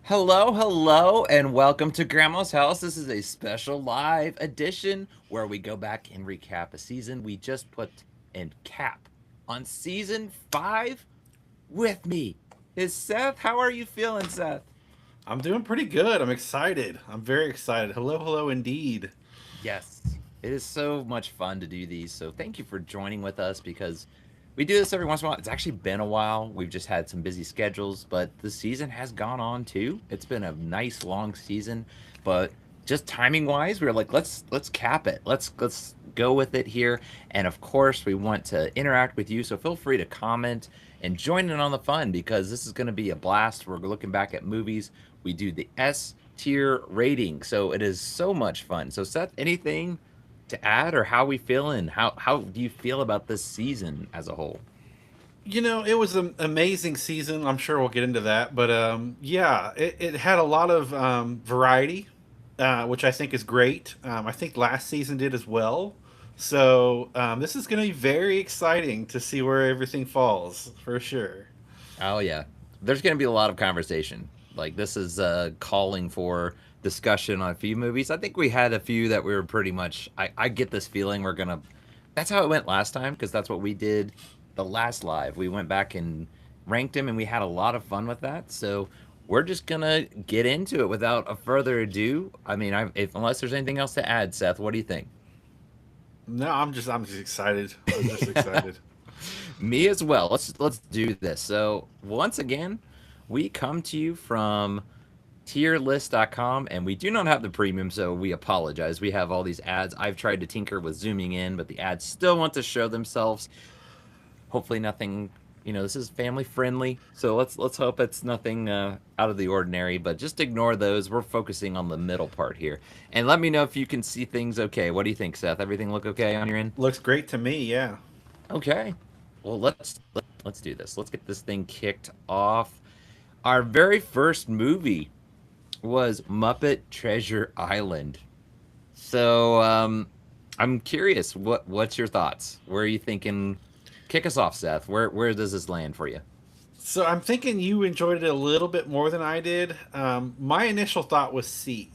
Hello, hello, and welcome to Grandma's House. This is a special live edition where we go back and recap a season we just put in cap on season 5. With me is Seth. How are you feeling, Seth? I'm doing pretty good. I'm excited. I'm very excited. Hello, hello, indeed. Yes, it is so much fun to do these. So thank you for joining with us because we do this every once in a while. It's actually been a while. We've just had some busy schedules, but the season has gone on too. It's been a nice long season, but just timing wise, we were like, let's cap it. Let's go with it here. And of course, we want to interact with you. So feel free to comment and join in on the fun because this is going to be a blast. We're looking back at movies. We do the S tier rating. So it is so much fun. So Seth, anything to add or how we feeling? How do you feel about this season as a whole? It was an amazing season. I'm sure we'll get into that. But yeah, it had a lot of variety, which I think is great. I think last season did as well. So this is going to be very exciting to see where everything falls, for sure. Oh yeah. There's going to be a lot of conversation. Like this is calling for discussion on a few movies. I think we had a few that we were pretty much I get this feeling we're going to that's how it went last time because that's what we did the last live. We went back and ranked them and we had a lot of fun with that. So we're just going to get into it without a further ado. I mean, if unless there's anything else to add, Seth, what do you think? No, I'm just excited. I'm just excited. Me as well. Let's do this. So once again, we come to you from tierlist.com and we do not have the premium, so we apologize. We have all these ads. I've tried to tinker with zooming in, but the ads still want to show themselves. Hopefully nothing, this is family friendly. So let's hope it's nothing out of the ordinary, but just ignore those. We're focusing on the middle part here. And let me know if you can see things okay. What do you think, Seth? Everything look okay on your end? Looks great to me. Yeah. Okay. Well, let's do this. Let's get this thing kicked off. Our very first movie was Muppet Treasure Island. So, I'm curious. What's your thoughts? Where are you thinking? Kick us off, Seth. Where does this land for you? So I'm thinking you enjoyed it a little bit more than I did. My initial thought was C.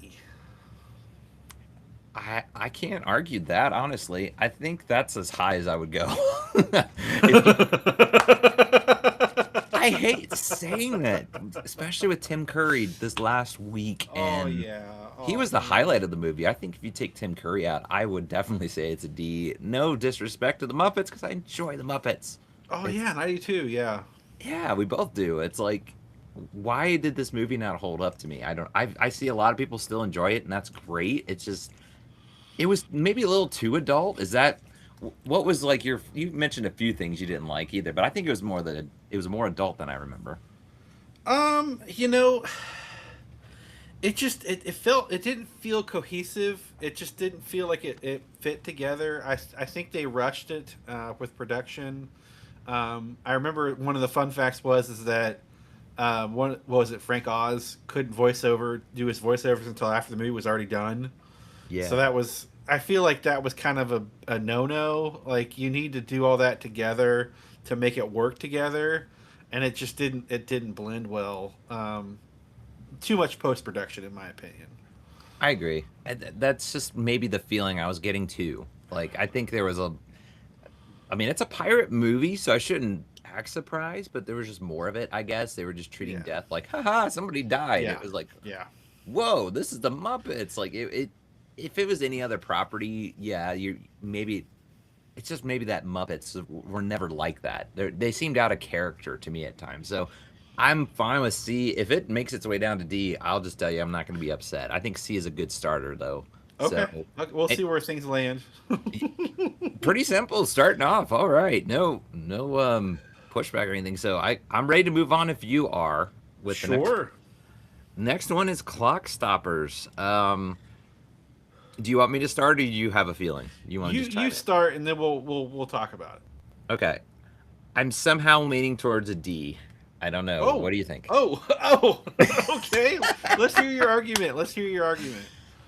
I can't argue that honestly. I think that's as high as I would go. if you, I hate saying that, especially with Tim Curry this last week, Oh and yeah. he Oh was the man. highlight of the movie. I think if you take Tim Curry out, I would definitely say it's a D. No disrespect to the Muppets, because I enjoy the Muppets. Oh It's yeah, 92. Yeah. yeah, we both do. It's like, why did this movie not hold up to me? I don't. I see a lot of people still enjoy it, and that's great. It's just it was maybe a little too adult. Is that what was like your? You mentioned a few things you didn't like either, but I think it was more that it was more adult than I remember. You know, it felt it didn't feel cohesive. It just didn't feel like it fit together. I think they rushed it with production. I remember one of the fun facts was is that one what was it Frank Oz couldn't do his voiceovers until after the movie was already done. So Yeah, that was I feel like that was kind of a no no. Like you need to do all that together to make it work together, and it didn't blend well. Too much post production in my opinion. I agree. That's just maybe the feeling I was getting too. Like I think there was a. I mean, it's a pirate movie, so I shouldn't act surprised, but there was just more of it. I guess they were just treating Yeah, death like, haha, somebody died. It yeah, was like, yeah. whoa, this is the Muppets. Like it if it was any other property, yeah, you maybe it's just maybe that Muppets were never like that. They seemed out of character to me at times. So I'm fine with C. If it makes its way down to D, I'll just tell you I'm not going to be upset. I think C is a good starter though. Okay, So we'll it, see where things land. pretty simple starting off. All right, no pushback or anything. So I'm ready to move on if you are with the next. Sure. Next one is Clockstoppers. Do you want me to start, or do you have a feeling? You want to just You chime in? start, and then we'll talk about it. Okay. I'm somehow leaning towards a D. I don't know. What Oh, do you think? oh. Okay. Let's hear your argument. Let's hear your argument.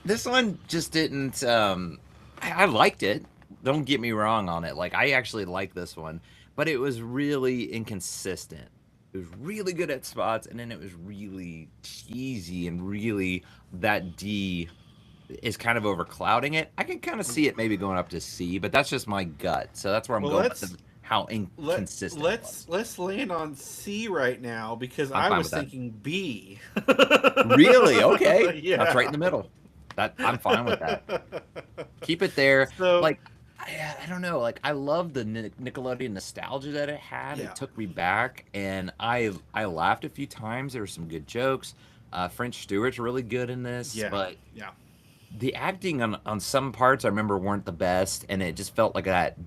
This one just didn't. I liked it. Don't get me wrong on it. Like I actually like this one, but it was really inconsistent. It was really good at spots, and then it was really cheesy and really that D is kind of overclouding it. I can kind of see it maybe going up to C, but that's just my gut. So that's where I'm Well, going with let's how let inconsistent it was. let's land on C right now because I'm I fine was with that. thinking B. Really? Okay. That's right Yeah. in the middle. That I'm fine with that. Keep it there. So Like I don't know. Like I love the Nickelodeon nostalgia that it had. It yeah, took me back, and I laughed a few times. There were some good jokes. French Stewart's really good in this, yeah, but yeah. the acting on some parts I remember weren't the best, and it just felt like that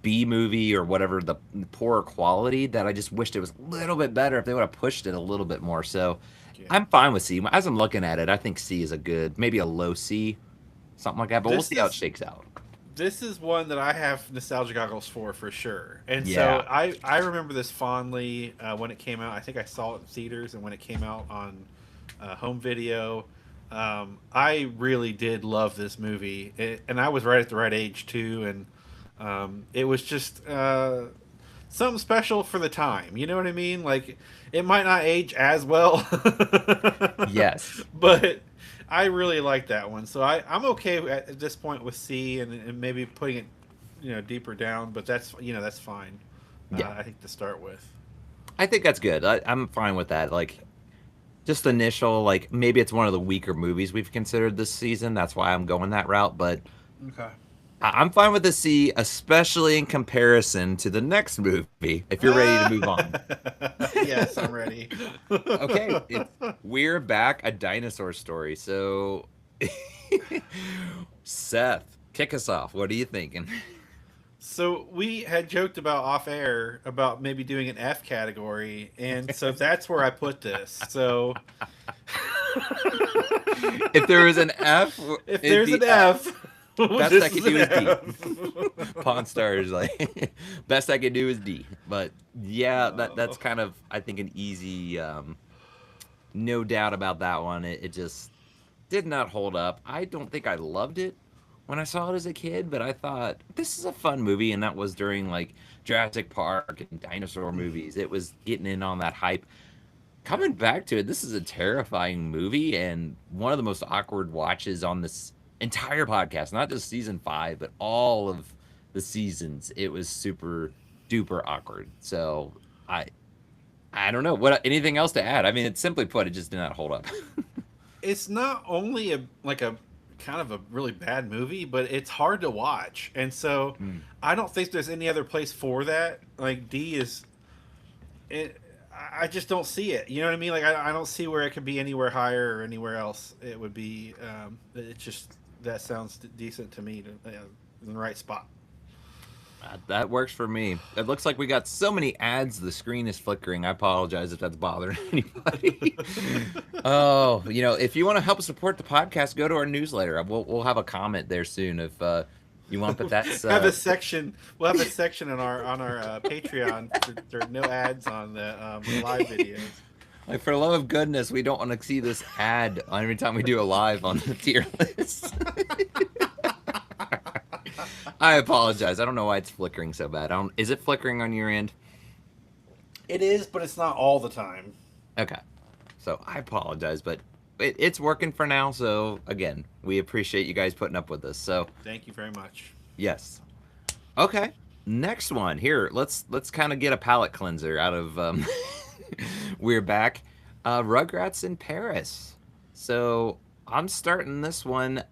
B movie or whatever the poor quality that I just wished it was a little bit better if they would have pushed it a little bit more. So Yeah. I'm fine with C. As I'm looking at it, I think C is a good, maybe a low C, something like that. But we'll This see how it is shakes out. this is one that I have nostalgia goggles for sure. And Yeah. so I remember this fondly when it came out. I think I saw it in theaters and when it came out on home video. I really did love this movie, and I was right at the right age too. And it was just something special for the time. You know what I mean? Like it might not age as well, Yes. but I really like that one. So I'm okay at this point with C and maybe putting it, deeper down. But that's fine. Yeah. I think to start with. I think that's good. I'm fine with that. Like, just initial, like, maybe it's one of the weaker movies we've considered this season. That's why I'm going that route. But Okay. I'm fine with the C, especially in comparison to the next movie, if you're ready to move on. Yes, I'm ready. Okay, we're back, a dinosaur story. So, Seth, kick us off. What are you thinking? So we had joked about off air about maybe doing an F category, and so that's where I put this. So If there was an F, if it'd there's be an F. F, Best I this could is an do is D. F. Pawn Stars, like, best I could do is D. But yeah, that's Oh. kind of, I think, an easy, no doubt about that one. It just did not hold up. I don't think I loved it when I saw it as a kid, but I thought this is a fun movie, and that was during like Jurassic Park and dinosaur movies. It was getting in on that hype. Coming back to it, this is a terrifying movie and one of the most awkward watches on this entire podcast. Not just season 5, but all of the seasons. It was super duper awkward. So I I don't know what anything else to add. I mean, it's simply put, it just did not hold up. It's not only a kind of a really bad movie, but it's hard to watch, and so Mm. I don't think there's any other place for that. Like D is, it, I just don't see it. You know what I mean? Like I don't see where it could be anywhere higher or anywhere else. It would be. It's just that sounds decent to me. In the right spot. That works for me. It looks like we got so many ads. The screen is flickering. I apologize if that's bothering anybody. Oh, if you want to help support the podcast, go to our newsletter. We'll have a comment there soon if you want. But that's Have a section. We'll have a section on our Patreon for no ads on the live videos. like, for the love of goodness, we don't want to see this ad every time we do a live on the tier list. I apologize. I don't know why it's flickering so bad. Is it flickering on your end? It is, but it's not all the time. Okay. So I apologize, but it's working for now. So again, we appreciate you guys putting up with us. So Thank you very much. yes. Okay. Next one here. Let's kind of get a palate cleanser out of. We're back. Rugrats in Paris. So I'm starting this one.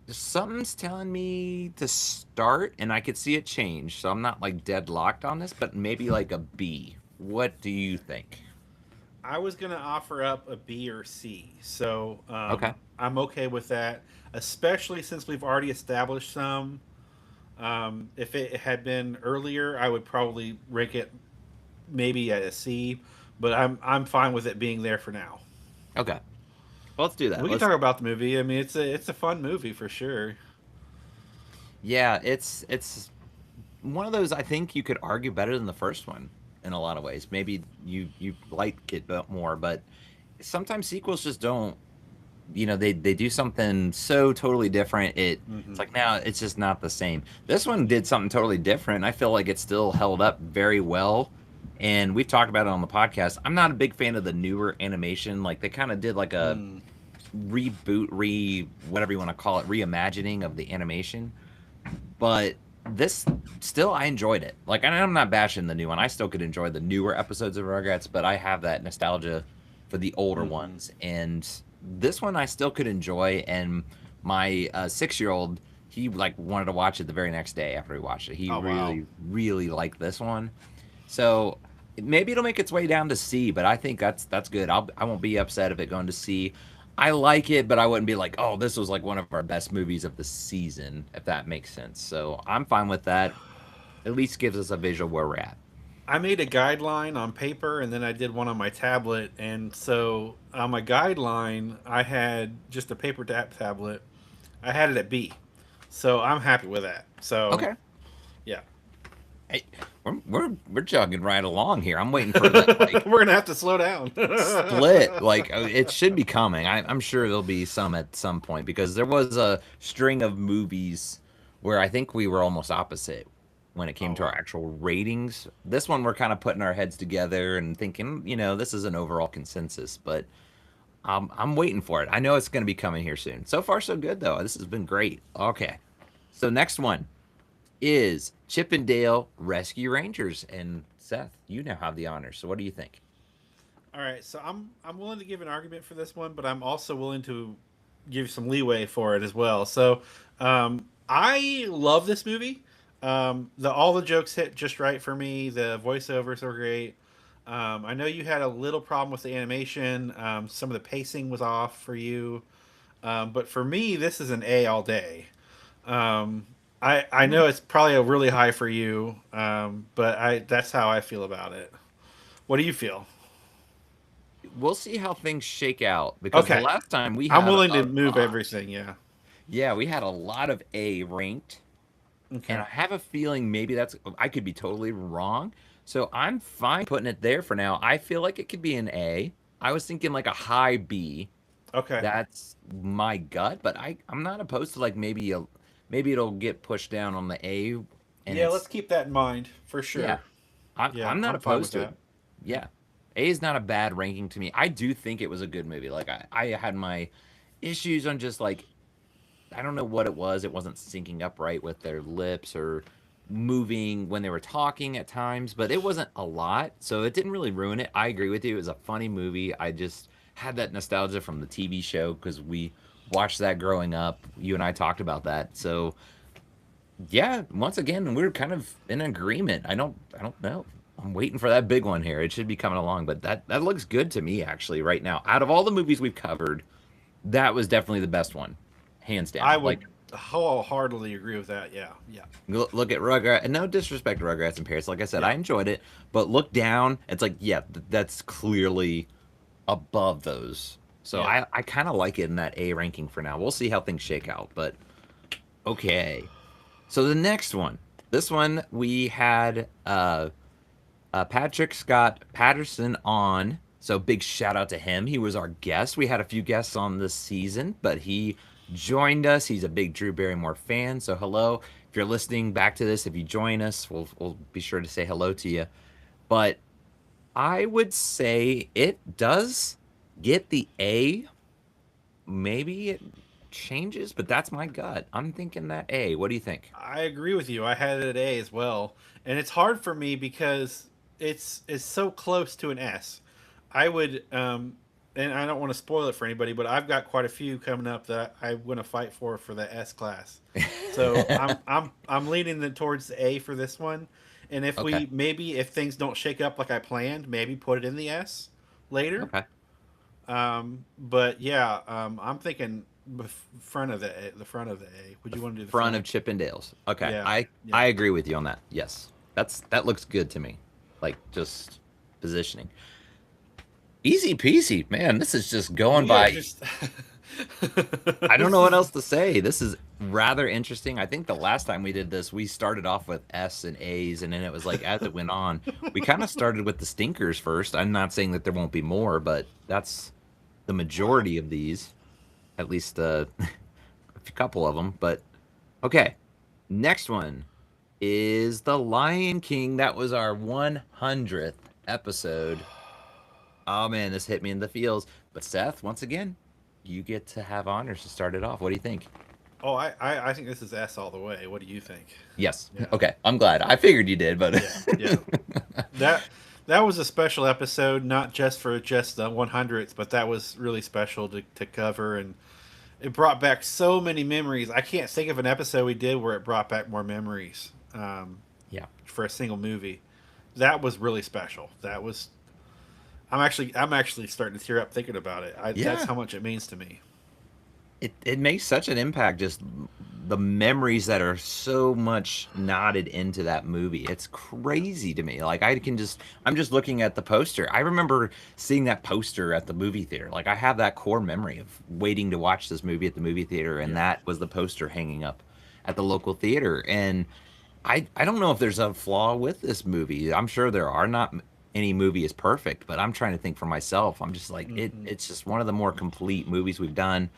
Something's telling me to start, and I could see it change. So I'm not like deadlocked on this, but maybe like a B. What do you think? I was gonna offer up a B or C, so Okay. I'm okay with that. Especially since we've already established some. If it had been earlier, I would probably rank it maybe at a C, but I'm fine with it being there for now. Okay. Well, let's do that. We can talk about the movie. I mean, it's a fun movie for sure. Yeah, it's one of those I think you could argue better than the first one in a lot of ways. Maybe you like it more, but sometimes sequels just don't. They do something so totally different. It's Hmm. like now it's just not the same. This one did something totally different. I feel like it still held up very well, And we've talked about it on the podcast. I'm not a big fan of the newer animation. Like they kind of did like a Mm. reboot, whatever you want to call it, reimagining of the animation. But this still, I enjoyed it. Like I'm not bashing the new one. I still could enjoy the newer episodes of Rugrats, but I have that nostalgia for the older Mm-hmm. ones. And this one I still could enjoy. And my 6-year-old, he like wanted to watch it the very next day after he watched it. He Oh wow. really, really liked this one. So maybe it'll make its way down to C, but I think that's good. I won't be upset if it going to C. I like it, but I wouldn't be like, oh, this was like one of our best movies of the season, if that makes sense. So I'm fine with that. At least gives us a visual where we're at. I made a guideline on paper and then I did one on my tablet. And so on my guideline, I had just a paper tablet. I had it at B. So I'm happy with that. So, Okay. yeah. Hey, we're jogging right along here. I'm waiting for that like We're going to have to slow down. split. Like it should be coming. I'm sure there'll be some at some point because there was a string of movies where I think we were almost opposite when it came Oh, to our wow. actual ratings. This one we're kind of putting our heads together and thinking, this is an overall consensus, but I'm waiting for it. I know it's going to be coming here soon. So far, so good though. This has been great. Okay, so next one is Chippendale Rescue Rangers, and Seth, you now have the honors. So what do you think? All right. So I'm willing to give an argument for this one, but I'm also willing to give some leeway for it as well. So I love this movie. The all the jokes hit just right for me. The voiceovers are great. I know you had a little problem with the animation. Some of the pacing was off for you, but for me, this is an A all day. Um, I know it's probably a really high for you, but I that's how I feel about it. What do you feel? We'll see how things shake out because the Okay, last time we I'm had willing a to move everything. Yeah. yeah, we had a lot of A ranked, and Okay. I have a feeling maybe that's I could be totally wrong. So I'm fine putting it there for now. I feel like it could be an A. I was thinking like a high B. Okay. That's my gut, but I'm not opposed to like maybe it'll get pushed down on the A, and Yeah, let's it's keep that in mind for yeah. sure. I'm Yeah, not I'm fine with opposed to it. that. Yeah. A is not a bad ranking to me. I do think it was a good movie. Like I had my issues on just like I don't know what it was. It wasn't syncing up right with their lips or moving when they were talking at times, but it wasn't a lot. So it didn't really ruin it. I agree with you. It was a funny movie. I just had that nostalgia from the TV show because we watched that growing up. You and I talked about that. So yeah, once again, we're kind of in agreement. I don't know. I'm waiting for that big one here. It should be coming along, but that looks good to me actually right now. Out of all the movies we've covered, that was definitely the best one, hands I down. would Like wholeheartedly agree with that. Yeah, yeah, look at Rugrats, and no disrespect to Rugrats and Paris. Like I said, yeah. I enjoyed it, but look down, it's like yeah, that's clearly above those. So Yeah. I kind of like it in that A ranking for now. We'll see how things shake out, but okay. So the next one, this one we had Patrick Scott Patterson on. So big shout out to him. He was our guest. We had a few guests on this season, but he joined us. He's a big Drew Barrymore fan. So hello. If you're listening back to this, if you join us, we'll be sure to say hello to you. But I would say it does get the A. Maybe it changes, but that's my gut. I'm thinking that A. What do you think? I agree with you. I had it at A as well, and it's hard for me because it's so close to an S. I would, and I don't want to spoil it for anybody, but I've got quite a few coming up that I'm going to fight for the S class. So I'm leaning towards the A for this one, and if Okay. we maybe if things don't shake up like I planned, maybe put it in the S later. Okay. But yeah, I'm thinking front of the front of the A. Would you want to do the Front of front? Chippendales. Okay, Yeah, I yeah. agree with you on that. Yes, that looks good to me. Like just positioning. Easy peasy, man. This is just going We are by. just. I don't This know what is else to say. This is rather interesting. I think the last time we did this, we started off with S and A's, and then it was like as it went on, we kind of started with the stinkers first. I'm not saying that there won't be more, but that's the wow. majority of these, at least a couple of them. But okay, next one is The Lion King. That was our 100th episode. Oh man, this hit me in the feels. But Seth, once again, you get to have honors to start it off. What do you think? Oh, I think this is S all the way. What do you think? Yes. Yeah, Okay. I'm glad. I figured you did, but yeah, yeah. That that was a special episode, not just for just the 100th, but that was really special to cover, and it brought back so many memories. I can't think of an episode we did where it brought back more memories yeah. for a single movie. That was really special. That was. I'm actually starting to tear up thinking about it. That's Yeah. how much it means to me. It makes such an impact, just the memories that are so much knotted into that movie. It's crazy to me. Like I'm just looking at the poster. I remember seeing that poster at the movie theater. Like I have that core memory of waiting to watch this movie at the movie theater, and Yeah. that was the poster hanging up at the local theater. And I don't know if there's a flaw with this movie. I'm sure there are. Not any movie is perfect, but I'm trying to think for myself. I'm just like Hmm. it's just one of the more complete movies we've done.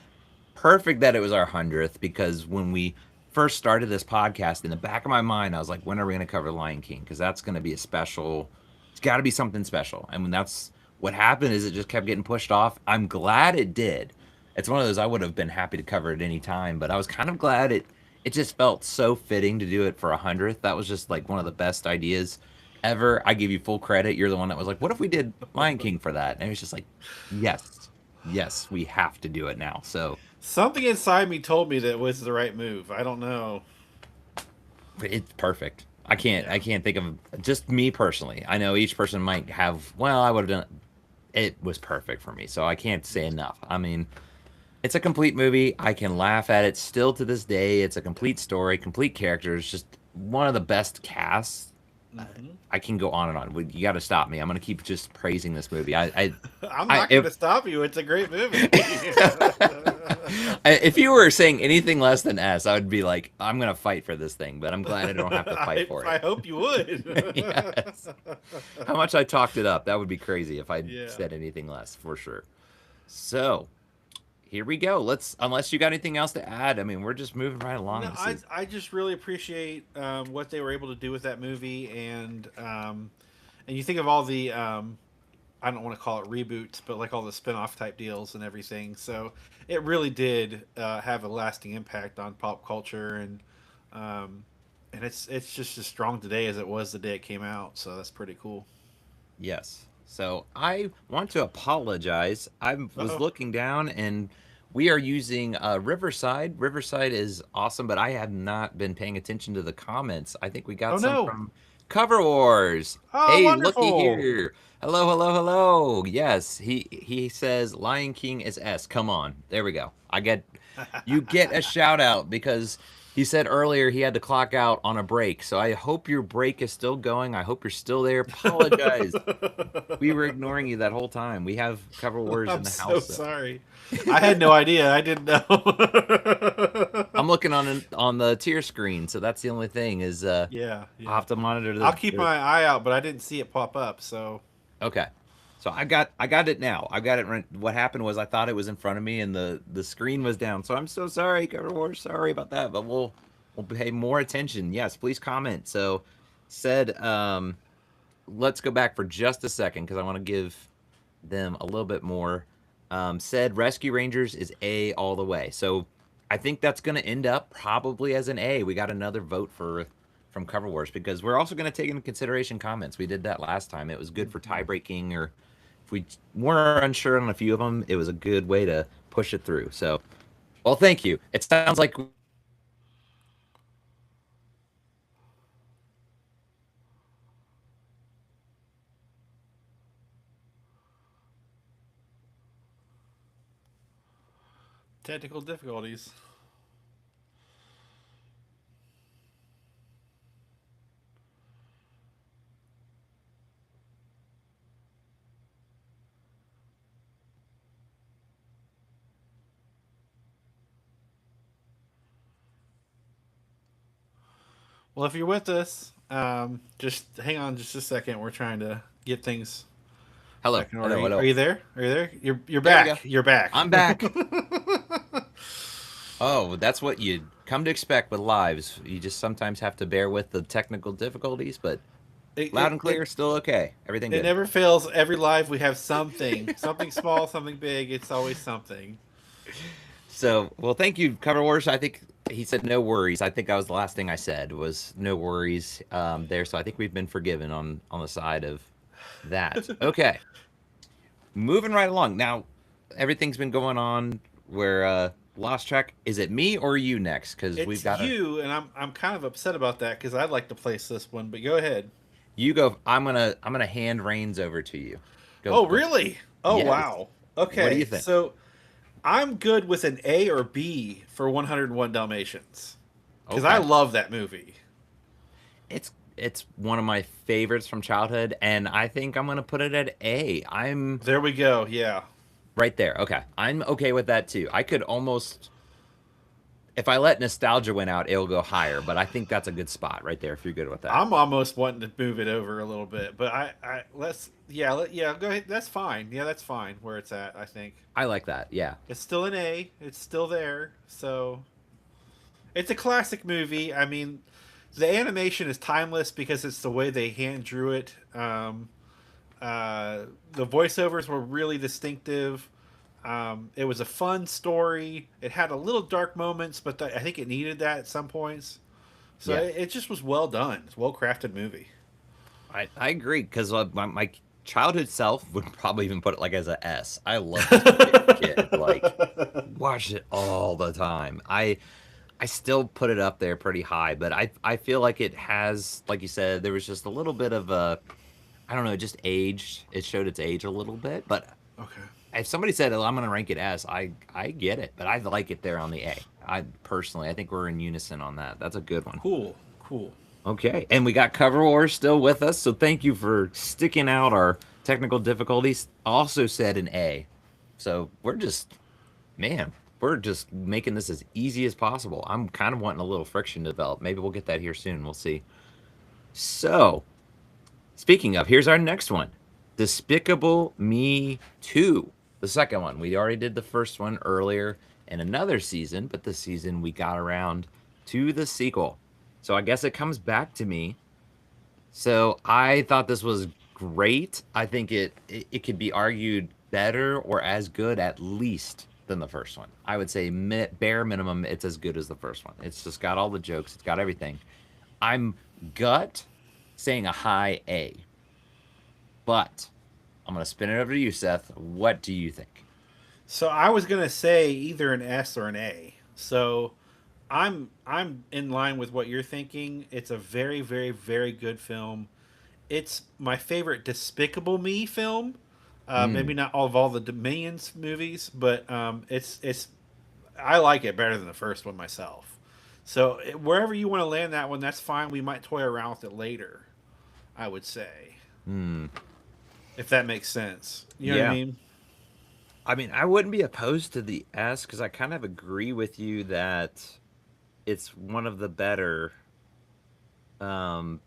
Perfect that it was our 100th, because when we first started this podcast, in the back of my mind I was like, when are we going to cover Lion King, because that's going to be a special, it's got to be something special. And when that's what happened, is it just kept getting pushed off. I'm glad it did. It's one of those, I would have been happy to cover it any time, but I was kind of glad it just felt so fitting to do it for 100th. That was just like one of the best ideas ever. I give you full credit. You're the one that was like, what if we did Lion King for that? And it was just like, yes, yes, we have to do it now. So Something inside me told me that was the right move. I don't know. it's perfect. I can't. Yeah. I can't think of, just me personally. I know each person might have. Well, I would have done. It was perfect for me, so I can't say enough. I mean, it's a complete movie. I can laugh at it still to this day. It's a complete story, complete characters. Just one of the best casts. Hmm. I can go on and on. You got to stop me. I'm gonna keep just praising this movie. I'm not going to If stop you. It's a great movie. if you were saying anything less than S, I would be like, I'm gonna fight for this thing. But I'm glad I don't have to fight for I it. hope you would. Yes. How much I talked it up. That would be crazy if I Yeah. said anything less, for sure. So here we go. Let's, unless you got anything else to add. I mean, we're just moving right along. No, This I is I just really appreciate what they were able to do with that movie, and you think of all the I don't want to call it reboots, but like all the spin-off type deals and everything. So it really did have a lasting impact on pop culture, um, and it's just as strong today as it was the day it came out. So that's pretty cool. yes. So I want to apologize. I was Uh-oh. looking down, and we are using Riverside. Riverside is awesome, but I have not been paying attention to the comments. I think we Oh got some no! from Cover Wars. Oh, Hey, looky wonderful! here. Hello, hello, hello. Yes, he says Lion King is S. Come on. There we go. You get a shout out, because he said earlier he had to clock out on a break. So I hope your break is still going. I hope you're still there. Apologize. We were ignoring you that whole time. We have Cover Wars in I'm the so house. sorry. I had no idea. I didn't know. I'm looking on the tier screen, so that's the only thing is Yeah, I'll yeah. have to monitor I'll keep the my eye out, but I didn't see it pop up. So okay. So I got it now. I got it right. What happened was I thought it was in front of me and the screen was down. So I'm so sorry, Cover Wars. Sorry about that, but we'll pay more attention. Yes, please comment. So said let's go back for just a second, because I want to give them a little bit more. Said Rescue Rangers is A all the way. So I think that's going to end up probably as an A. We got another vote for from Cover Wars, because we're also going to take into consideration comments. We did that last time. It was good for tie breaking, or if we were unsure on a few of them, it was a good way to push it through. So, well, thank you. It sounds like technical difficulties. Well, if you're with us, just hang on just a second. We're trying to get things hello, back in order. hello, Are hello. you there? Are you there? You're There we go. back. You're back. I'm back. Oh, that's what you come to expect with lives. You just sometimes have to bear with the technical difficulties, but It, Loud it, and it, clear, still okay. Everything it good. never fails. Every live we have something small, something big. It's always something. So, well, thank you, Cover Wars. I think he said no worries. I think that was the last thing I said was no worries there. So I think we've been forgiven on the side of that. Okay, moving right along. Now, everything's been going on where lost track. Is it me or you next? Because we've It's got to. you, and I'm kind of upset about that because I'd like to place this one, but go ahead. You go. I'm gonna hand reins over to you. Go Oh, go. really? Oh, Yes. wow. What do you Okay, think? so I'm good with an A or B for 101 Dalmatians because I Okay. love that movie. It's one of my favorites from childhood, and I think I'm gonna put it at A. I'm There we go. Yeah, right there. Okay. I'm okay with that too. I could almost, if I let nostalgia win out, it'll go higher, but I think that's a good spot right there if you're good with that. I'm almost wanting to move it over a little bit, but let's yeah, go ahead. That's fine. Yeah, that's fine where it's at. I think I like that. Yeah. it's still an A. It's still there. So it's a classic movie. I mean, the animation is timeless because it's the way they hand drew it. The voiceovers were really distinctive. It was a fun story. It had a little dark moments, but I think it needed that at some points. So Yeah. it just was well done. It's a well crafted movie. I agree because my childhood self would probably even put it like as a S. I love this movie as a kid. Like, watched it all the time. I still put it up there pretty high, but I feel like it has, like you said, there was just a little bit of a, I don't know, it just aged. It showed its age a little bit. But Okay. if somebody said, "Oh, I'm going to rank it S," I get it, but I like it there on the A. I personally, I think we're in unison on that. That's a good one. Cool. Cool. Okay, and we got Cover Wars still with us, so thank you for sticking out our technical difficulties. Also said an A, so man, we're just making this as easy as possible. I'm kind of wanting a little friction to develop. Maybe we'll get that here soon. We'll see. So, speaking of, here's our next one, Despicable Me 2, the second one. We already did the first one earlier in another season, but this season we got around to the sequel. So I guess it comes back to me. So I thought this was great. I think it could be argued better or as good at least than the first one. I would say bare minimum, it's as good as the first one. It's just got all the jokes. It's got everything. I'm gut saying a high A, but I'm gonna spin it over to you, Seth. What do you think? So I was gonna say either an S or an A. So I'm in line with what you're thinking. It's a very, very, very good film. It's my favorite Despicable Me film. Maybe Mm, not all the Dominions movies, but it's I like it better than the first one myself. So wherever you want to land that one, that's fine. We might toy around with it later. I would say, mm, if that makes sense. You know what I yeah. mean? I mean, I wouldn't be opposed to the S because I kind of agree with you that it's one of the better. Um,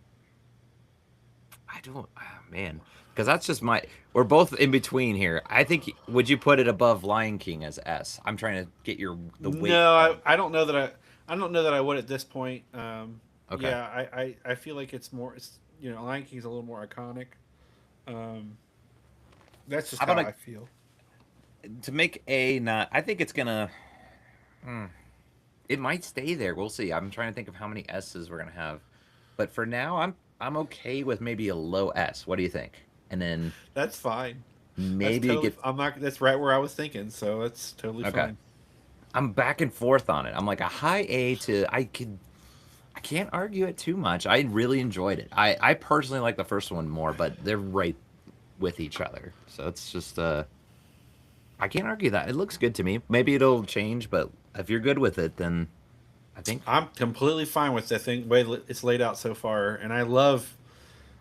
I don't, man, because that's just my. We're both in between here. I think. Would you put it above Lion King as S? I'm trying to get the weight No, of. I don't know that I don't know that I would at this point. Okay. Yeah, I feel like it's more. It's Lion King's a little more iconic. Um, that's just How how about I feel. to make A not? I think it's gonna. Hmm, it might stay there. We'll see. I'm trying to think of how many S's we're gonna have, but for now, I'm okay with maybe a low S. What do you think? And then That's fine. That's maybe it totally. gets I'm not. That's right where I was thinking. So that's totally okay. fine. I'm back and forth on it. I'm like a high A to I can't argue it too much. I really enjoyed it. I personally like the first one more, but they're right with each other. So it's just I can't argue that. It looks good to me. Maybe it'll change, but if you're good with it, then I think I'm completely fine with the thing way it's laid out so far, and I love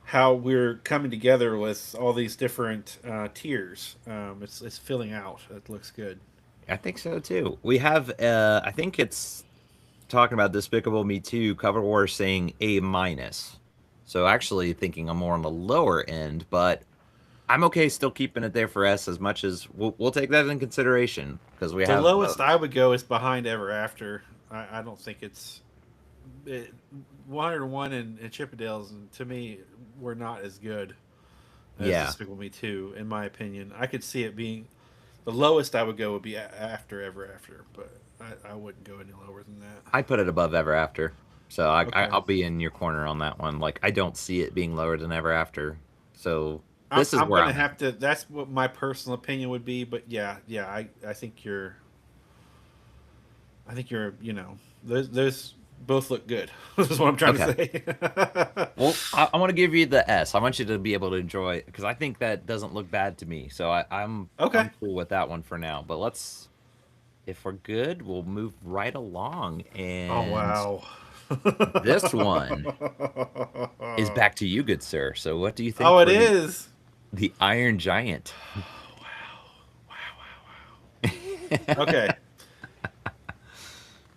how we're coming together with all these different tiers. It's filling out. It looks good. I think so too. We have I think it's talking about Despicable Me 2 cover war saying A minus. So actually thinking I'm more on the lower end, but I'm okay still keeping it there for S as much as we'll take that in consideration because we The have lowest I would go is behind Ever After. I don't think it's it, 101 and Chippendales, and to me, were not as good as Yeah. Despicable Me 2, in my opinion. I could see it being the lowest I would go would be after Ever After, but I wouldn't go any lower than that. I put it above Ever After. So Okay. I'll be in your corner on that one. Like I don't see it being lower than Ever After. So I'm, this is I'm where gonna I'm at. have to. That's what my personal opinion would be. But yeah, yeah, I think you're. I think you're. You know, those both look good. This is what I'm trying to Okay. say. Well, I want to give you the S. I want you to be able to enjoy it because I think that doesn't look bad to me. So Okay. I'm cool with that one for now. But let's, if we're good, we'll move right along. Oh And wow. this one is back to you, good sir. So what do you think Oh, it for is. the Iron Giant? Okay.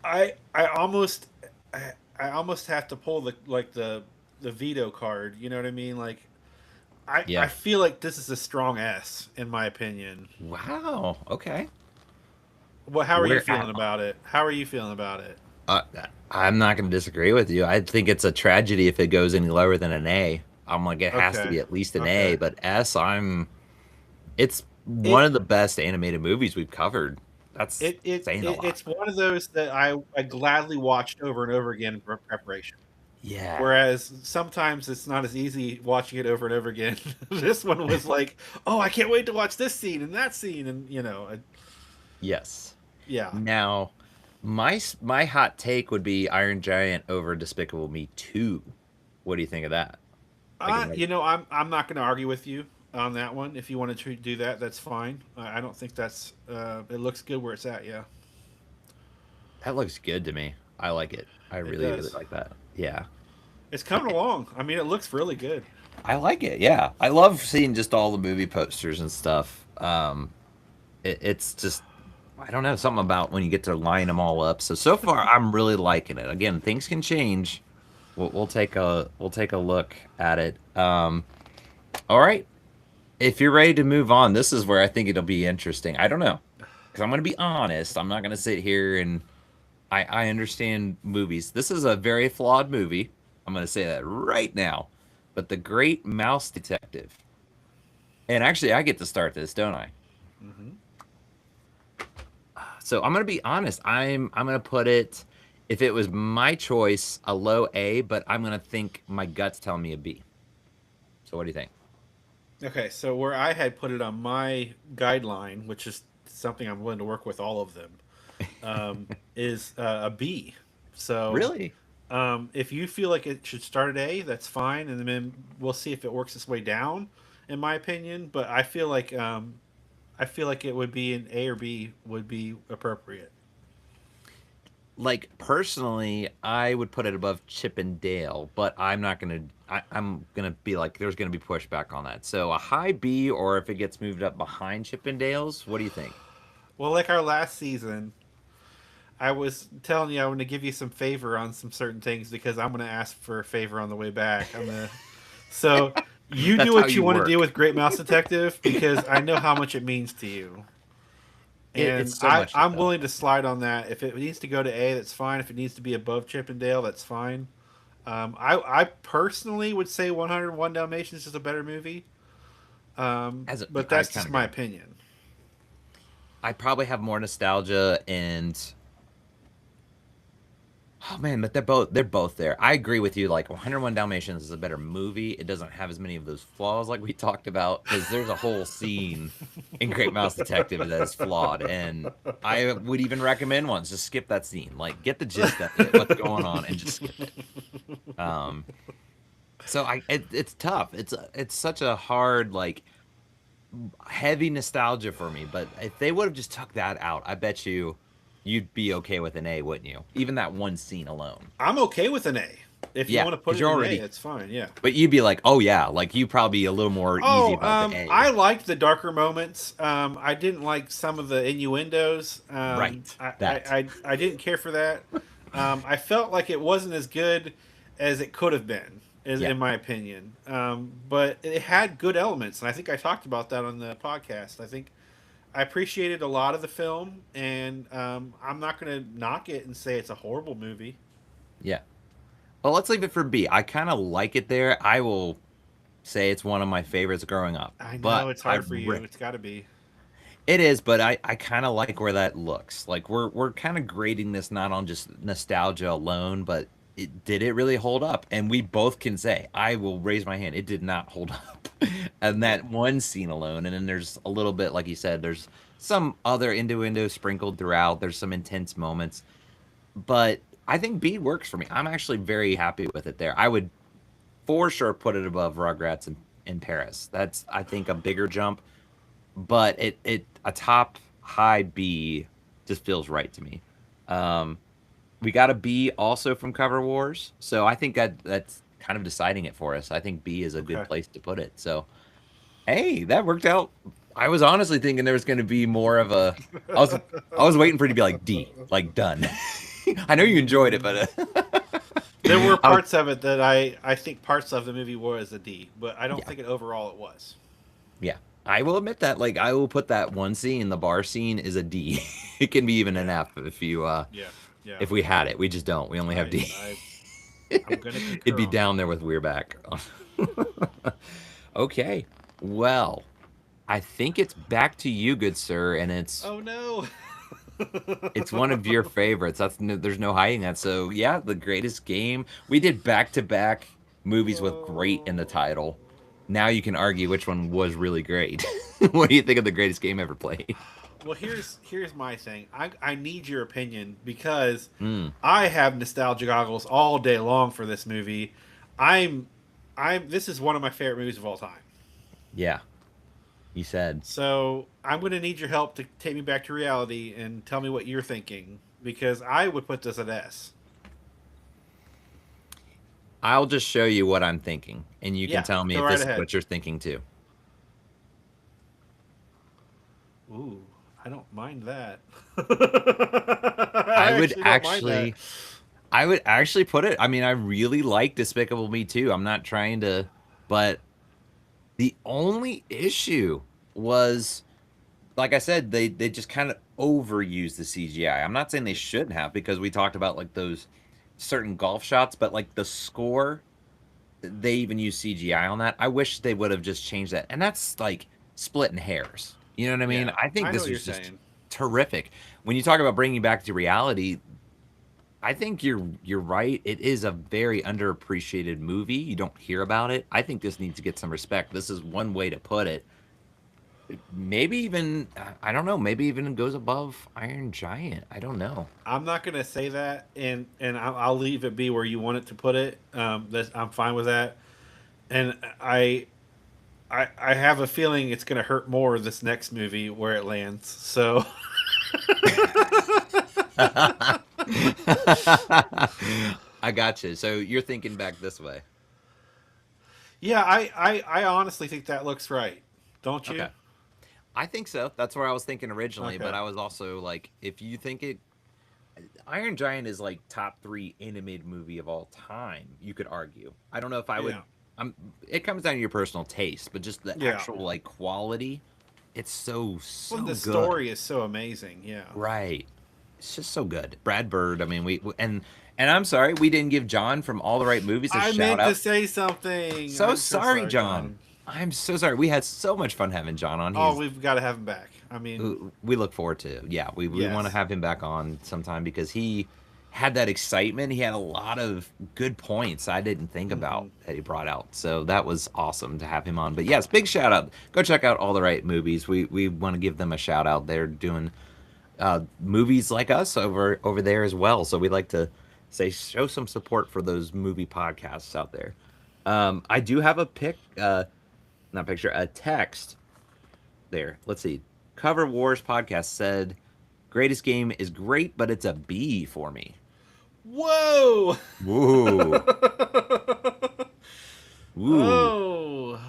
I almost I almost have to pull the veto card. You know what I mean? Like I Yeah. feel like this is a strong S in my opinion. Wow. Okay. Well, how are you Where feeling about it? How are you feeling about it? uh, I'm not going to disagree with you. I think it's a tragedy if it goes any lower than an A. I'm like it has to Okay. be at least an A, Okay. but S, it's one It of the best animated movies we've covered. That's saying a lot. it's one of those that I gladly watched over and over again for preparation. Yeah. Whereas sometimes it's not as easy watching it over and over again. This one was like, oh, I can't wait to watch this scene and that scene, and Yes. yeah. Now, my hot take would be Iron Giant over Despicable Me 2. What do you think of that? Like in I'm not going to argue with you on that one. If you want to do that, that's fine. I don't think that's it looks good where it's at. Yeah, that looks good to me. I like it. I it really, really does. like that. Yeah. It's coming along. I mean, it looks really good. I like it. Yeah. I love seeing just all the movie posters and stuff. It's just I don't know something about when you get to line them all up. So far I'm really liking it. Again, things can change. We'll take a look at it. All right. If you're ready to move on, this is where I think it'll be interesting. I don't know because I'm going to be honest. I'm not going to sit here and I understand movies. This is a very flawed movie. I'm going to say that right now. But The Great Mouse Detective. And actually, I get to start this, don't I? Hmm. So I'm gonna be honest. I'm gonna put it, if it was my choice, a low A, but I'm gonna think my gut's telling me a B. So what do you think? Okay, so where I had put it on my guideline, which is something I'm willing to work with all of them, is a B. So Really? if you feel like it should start at A, that's fine, and then we'll see if it works its way down. In my opinion, but I feel like it would be an A or B would be appropriate. Like personally, I would put it above Chip and Dale, but I'm not gonna. I'm gonna be like, there's gonna be pushback on that. So a high B, or if it gets moved up behind Chip and Dale's, what do you think? Well, like our last season, I was telling you I want to give you some favor on some certain things because I'm going to ask for a favor on the way back. So you do That's how what you you want to do work. with Great Mouse Detective because I know how much it means to you, It's and so much to I'm them. willing to slide on that. If it needs to go to A, that's fine. If it needs to be above Chippendale, that's fine. I personally would say 101 Dalmatians is a better movie, As a, but I that's kind just of my agree. opinion. I probably have more nostalgia and oh man, but they're both there. I agree with you. Like 101 Dalmatians is a better movie. It doesn't have as many of those flaws like we talked about because there's a whole scene in Great Mouse Detective that is flawed, and I would even recommend ones just skip that scene. Like get the gist of it, what's going on, and just skip it. Um, it's tough. It's such a hard like heavy nostalgia for me. But if they would have just took that out, I bet you'd be okay with an A, wouldn't you? Even that one scene alone. I'm okay with an A. If you Yeah, want to put because it you're in A, already. it's fine. Yeah. But you'd be like, oh yeah, like you probably a little more easy Oh, about the A. I liked the darker moments. I didn't like some of the innuendos. Right. That. I didn't care for that. I felt like it wasn't as good as it could have been, Yeah. in my opinion. But it had good elements, and I think I talked about that on the podcast. I think I appreciated a lot of the film, and I'm not going to knock it and say it's a horrible movie. Yeah. Well, let's leave it for B. I kind of like it there. I will say it's one of my favorites growing up, I but know it's hard for you. It's got to be. it is, but I kind of like where that looks. Like we're kind of grading this not on just nostalgia alone, but did it really hold up? And we both can say, I will raise my hand, it did not hold up. And Nope. that one scene alone, and then there's a little bit, like you said, there's some other innuendo sprinkled throughout. There's some intense moments, but I think B works for me. I'm actually very happy with it there. I would for sure put it above Rugrats in Paris. That's I think a bigger jump, but it a top high B just feels right to me. Um, we got a B also from Cover Wars, so I think that's kind of deciding it for us. I think B is a good Okay. place to put it. So hey, that worked out. I was honestly thinking there was going to be more of a. I was I was waiting for it to be like D, like done. I know you enjoyed it, but There were I was, parts of it that I think parts of the movie were as a D, but I don't yeah, think it overall it was. yeah. I will admit that. Like I will put that one scene, the bar scene, is a D. It can be even an Yeah. F Yeah. Yeah. if we had it. We just don't. We only have D. I'm gonna It'd concur be on that. down there with Weirback. Okay. Well, I think it's back to you, good sir, and Oh no. it's one of your favorites. There's no hiding that. So yeah, the greatest game. We did back to back movies with great in the Oh. title. Now you can argue which one was really great. What do you think of the greatest game ever played? Well, here's my thing. I need your opinion because Mm, I have nostalgia goggles all day long for this movie. I'm I'm this is one of my favorite movies of all time. yeah, you said. So I'm going to need your help to take me back to reality and tell me what you're thinking because I would put this at S. I'll just show you what I'm thinking, and you can Yeah, tell me go if right this is ahead. what you're thinking too. Ooh, I don't mind that. I I would actually don't mind that. actually I would actually put it. I mean, I really like Despicable Me too. I'm not trying to, but the only issue was, like I said, they just kind of overused the CGI. I'm not saying they shouldn't have because we talked about like those certain golf shots, but like the score, they even use CGI on that. I wish they would have just changed that. And that's like splitting hairs. You know what I mean? Yeah, I think I know this what you're was just saying. terrific. When you talk about bringing back to reality, I think you're right. It is a very underappreciated movie. You don't hear about it. I think this needs to get some respect. This is one way to put it. Maybe even I don't know. Maybe even goes above Iron Giant. I don't know. I'm not gonna say that, and I'll leave it be where you want it to put it. I'm fine with that, and I have a feeling it's gonna hurt more this next movie where it lands. So I got you. So you're thinking back this way. yeah, I honestly think that looks right. Don't you? Okay. I think so. That's where I was thinking originally, but Okay. I was also like, if you think it, Iron Giant is like top three animated movie of all time. You could argue. I don't know if I would. Yeah. I'm. It comes down to your personal taste, but just the Yeah. actual like quality, it's so Well, so the good. story is so amazing. Yeah. Right. It's just so good. Brad Bird. I mean, and I'm sorry we didn't give John from All the Right Movies a I shout meant to out. say something. So I'm so sorry, sorry, John. John. I'm so sorry. We had so much fun having John on. Oh, He's we've got to have him back. I mean, we look forward to. Yeah, we want to yes. have him back on sometime because he had that excitement. He had a lot of good points I didn't think about Hmm. that he brought out. So that was awesome to have him on. But yes, big shout out. Go check out All the Right Movies. We want to give them a shout out. They're doing movies like us over there as well. So we like to say show some support for those movie podcasts out there. I do have a not picture, a text there. Let's see. Cover Wars podcast said, "Greatest game is great, but it's a B for me." Whoa! Woo, woo. Oh.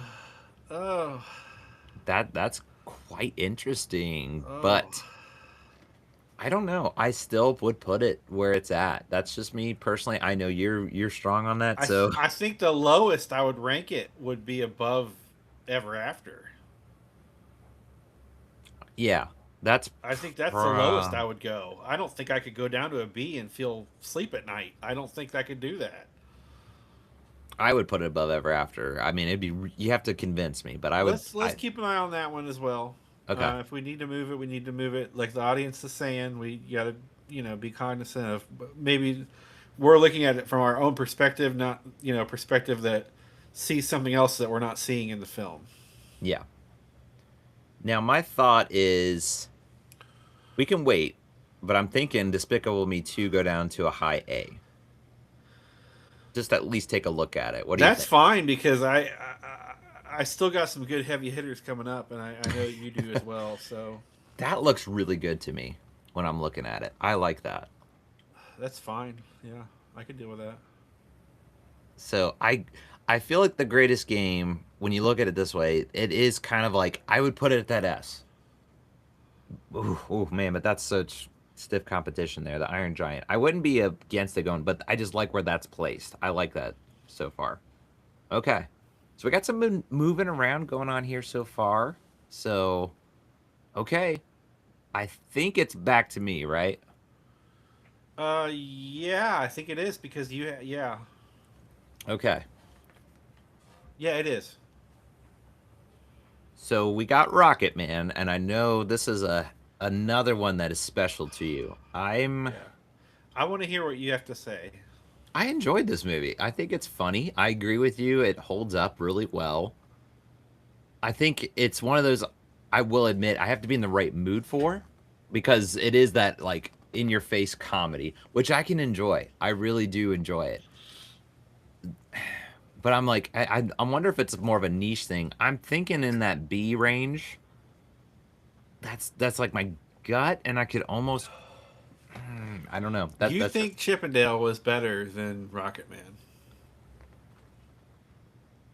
Oh. That's quite interesting, Oh. but I don't know. I still would put it where it's at. That's just me personally. I know you're strong on that, so I think the lowest I would rank it would be above Ever After. yeah, that's I think that's the lowest pro- I would go. I don't think I could go down to a B and feel sleep at night. I don't think I could do that. I would put it above Ever After. I mean, you have to convince me, but I would. Let's keep an eye on that one as well. Okay. If we need to move it, we need to move it. Like the audience is saying, we gotta be cognizant of maybe we're looking at it from our own perspective, not perspective that sees something else that we're not seeing in the film. Yeah. Now my thought is we can wait, but I'm thinking Despicable Me 2 go down to a high A. Just at least take a look at it. What do you That's think? fine because I still got some good heavy hitters coming up, and I know you do as well. So That looks really good to me when I'm looking at it. I like that. that's fine. Yeah, I can deal with that. So I feel like the greatest game, when you look at it this way, it is kind of like I would put it at that S. Ooh, man, but that's such stiff competition there. The Iron Giant. I wouldn't be against it going, but I just like where that's placed. I like that so far. Okay, so we got some moving around going on here so far. So okay, I think it's back to me, right? Yeah, I think it is because yeah, Okay. yeah, it is. So we got Rocket Man, and I know this is another one that is special to you. Yeah, I want to hear what you have to say. I enjoyed this movie. I think it's funny. I agree with you. It holds up really well. I think it's one of those I will admit I have to be in the right mood for because it is that like in your face comedy, which I can enjoy. I really do enjoy it. But I'm like I wonder if it's more of a niche thing. I'm thinking in that B range. That's like my gut, and I could almost I don't know. You That's just think Chippendale was better than Rocket Man?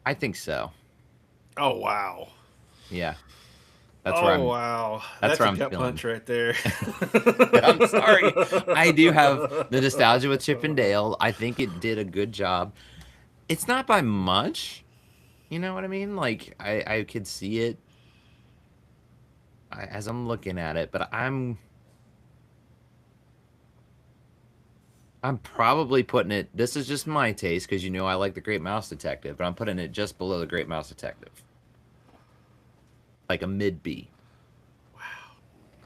I think so. Oh wow. Yeah. That's where Oh I'm wow. that's That's where a I'm gut feeling. punch right there. I'm sorry. I do have the nostalgia with Chip and Dale. I think it did a good job. It's not by much. You know what I mean? Like I could see it as I'm looking at it, but I'm probably putting it. This is just my taste because I like the Great Mouse Detective, but I'm putting it just below the Great Mouse Detective, like a mid B.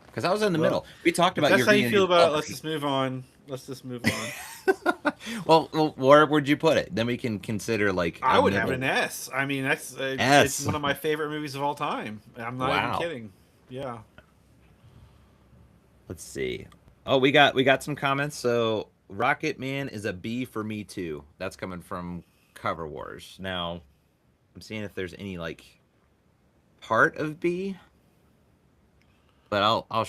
Because I was in the Well, middle. We talked if about that's your how you feel about it, let's videography. just move on. Let's just move on. Well, where would you put it? Then we can consider like I a would have middle an S. I mean, that's it's S. one of my favorite movies of all time. I'm not even Wow. kidding. Yeah. Let's see. Oh, we got some comments. So Rocket Man is a B for me too. That's coming from Cover Wars. Now I'm seeing if there's any like part of B, but I'll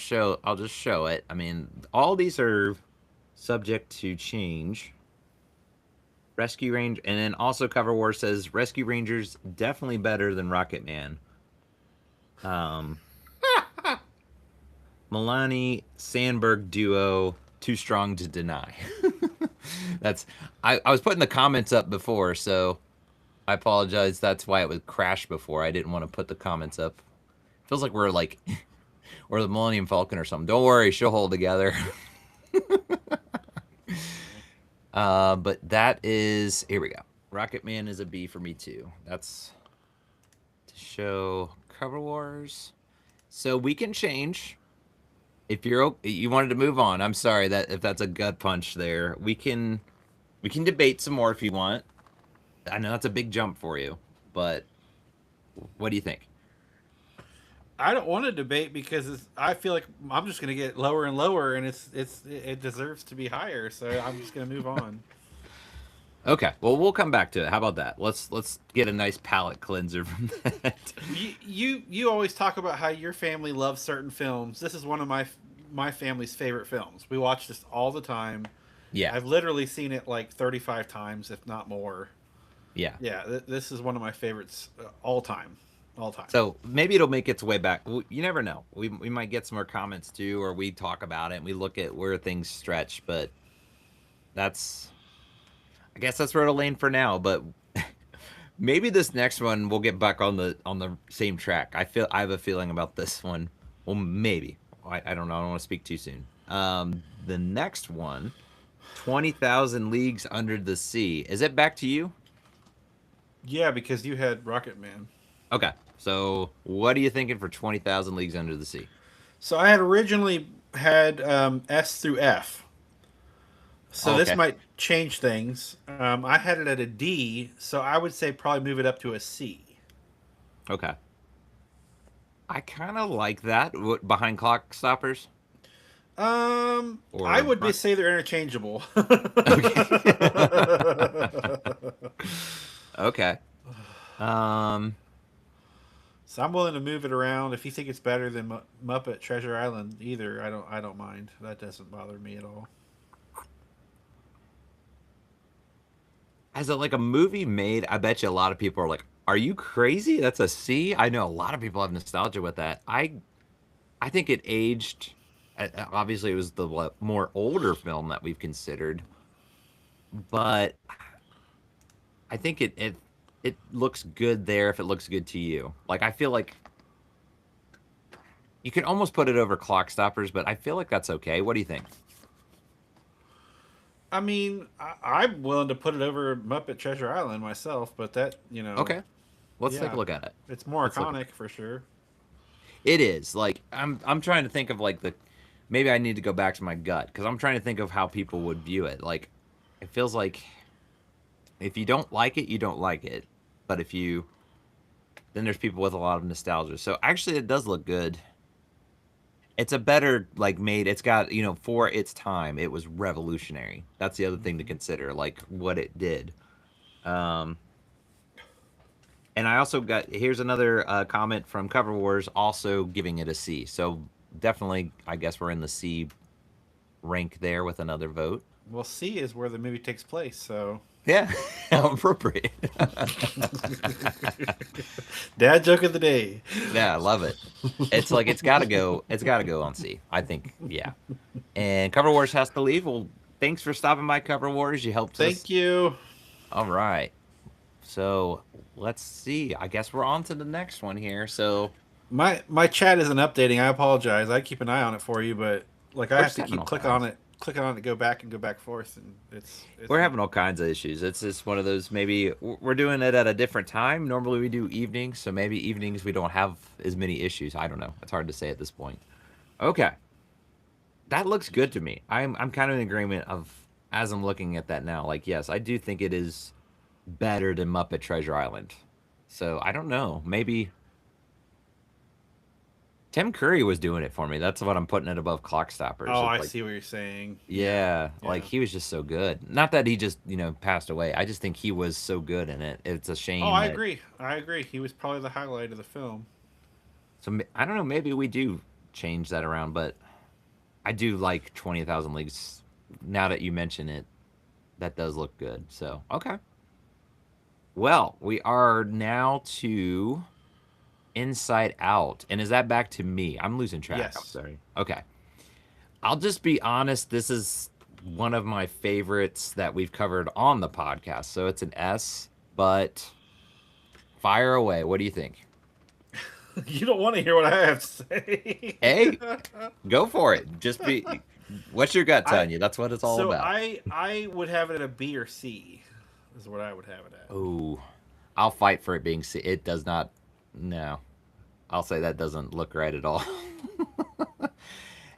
just show it. I mean, all these are subject to change. Rescue Range, and then also Cover War says Rescue Rangers definitely better than Rocket Man. Um, Milani Sandberg duo too strong to deny. That's I was putting the comments up before, so I apologize. That's why it would crash before. I didn't want to put the comments up. Feels like we're like we're the Millennium Falcon or something. Don't worry, she'll hold together. But that is here we go. Rocket Man is a B for me too. That's to show Cover Wars. So we can change if you wanted to move on. I'm sorry that if that's a gut punch there. We can debate some more if you want. I know that's a big jump for you, but what do you think? I don't want to debate because I feel like I'm just going to get lower and lower, and it deserves to be higher. So I'm just going to move on. Okay, well we'll come back to it. How about that? Let's get a nice palate cleanser from that. You always talk about how your family loves certain films. This is one of my family's favorite films. We watch this all the time. Yeah, I've literally seen it like 35 times, if not more. yeah. Yeah, this is one of my favorites all time, all time. So maybe it'll make its way back. You never know. We might get some more comments too, or we talk about it and we look at where things stretch. But that's, I guess that's where it'll land for now. But maybe this next one we'll get back on the same track. I have a feeling about this one. Well, maybe. I don't know. I don't want to speak too soon. The next one, 20,000 Leagues Under the Sea. Is it back to you? Yeah, because you had RocketMan. Okay. So what are you thinking for 20,000 Leagues Under the Sea? So I had originally had S through F. So Oh, this okay. might change things. I had it at a D, so I would say probably move it up to a C. Okay. I kind of like that. What, behind Clockstoppers I or would be front? say they're interchangeable. Okay. Okay. Um, So I'm willing to move it around. If you think it's better than Muppet Treasure Island, either I don't mind. That doesn't bother me at all. as a like a movie made, I bet you a lot of people are like, "Are you crazy? That's a C." I know a lot of people have nostalgia with that. I think it aged. Obviously, it was the more older film that we've considered, but I think it looks good there if it looks good to you. Like I feel like you can almost put it over Clockstoppers, but I feel like that's okay. What do you think? I mean, I'm willing to put it over Muppet Treasure Island myself, but that Okay, let's take a yeah, look at it. it's more Let's look at it. iconic for sure. It is like I'm trying to think of like the maybe I need to go back to my gut because I'm trying to think of how people would view it. Like it feels like if you don't like it, you don't like it, but if you then there's people with a lot of nostalgia. So actually, it does look good. It's a better like made. It's got for its time, it was revolutionary. That's the other thing to consider, like what it did. Um, and I also got here's another comment from Cover Wars, also giving it a C. So definitely, I guess we're in the C rank there with another vote. Well, C is where the movie takes place, so Yeah, how appropriate. dad joke of the day. Yeah, I love it. It's like it's got to go. It's got to go on C. I think. Yeah. And Cover Wars has to leave. Well, thanks for stopping by, Cover Wars. You helped us. Thank you. All right. So let's see. I guess we're on to the next one here. So My chat isn't updating. I apologize. I keep an eye on it for you, but like I we're have just to having keep all kinds. clicking on it, go back and go back forth, and it's We're having all kinds of issues. It's just one of those. Maybe we're doing it at a different time. Normally we do evenings, so maybe evenings we don't have as many issues. I don't know. It's hard to say at this point. Okay, that looks good to me. I'm kind of in agreement of as I'm looking at that now. Like yes, I do think it is better than Muppet Treasure Island. So I don't know. Maybe Tim Curry was doing it for me. That's what I'm putting it above Clockstoppers. Oh, It's I like, see what you're saying. Yeah, yeah, like yeah. he was just so good. Not that he just, passed away. I just think he was so good in it. It's a Oh, shame I that. agree. I agree. He was probably the highlight of the film. So I don't know. Maybe we do change that around, but I do like 20,000 Leagues. Now that you mention it, that does look good. So okay. Well, we are now to Inside Out, and is that back to me? I'm losing track. I'm Yes. sorry. Okay. I'll just be honest. This is one of my favorites that we've covered on the podcast. So it's an S, but fire away. What do you think? You don't want to hear what I have to say. Hey, go for it. Just be. What's your gut I telling you? That's what it's all so about. I would have it at a B or C. Is what I would have it at. Oh, I'll fight for it being C. It does not. No, I'll say that doesn't look right at all.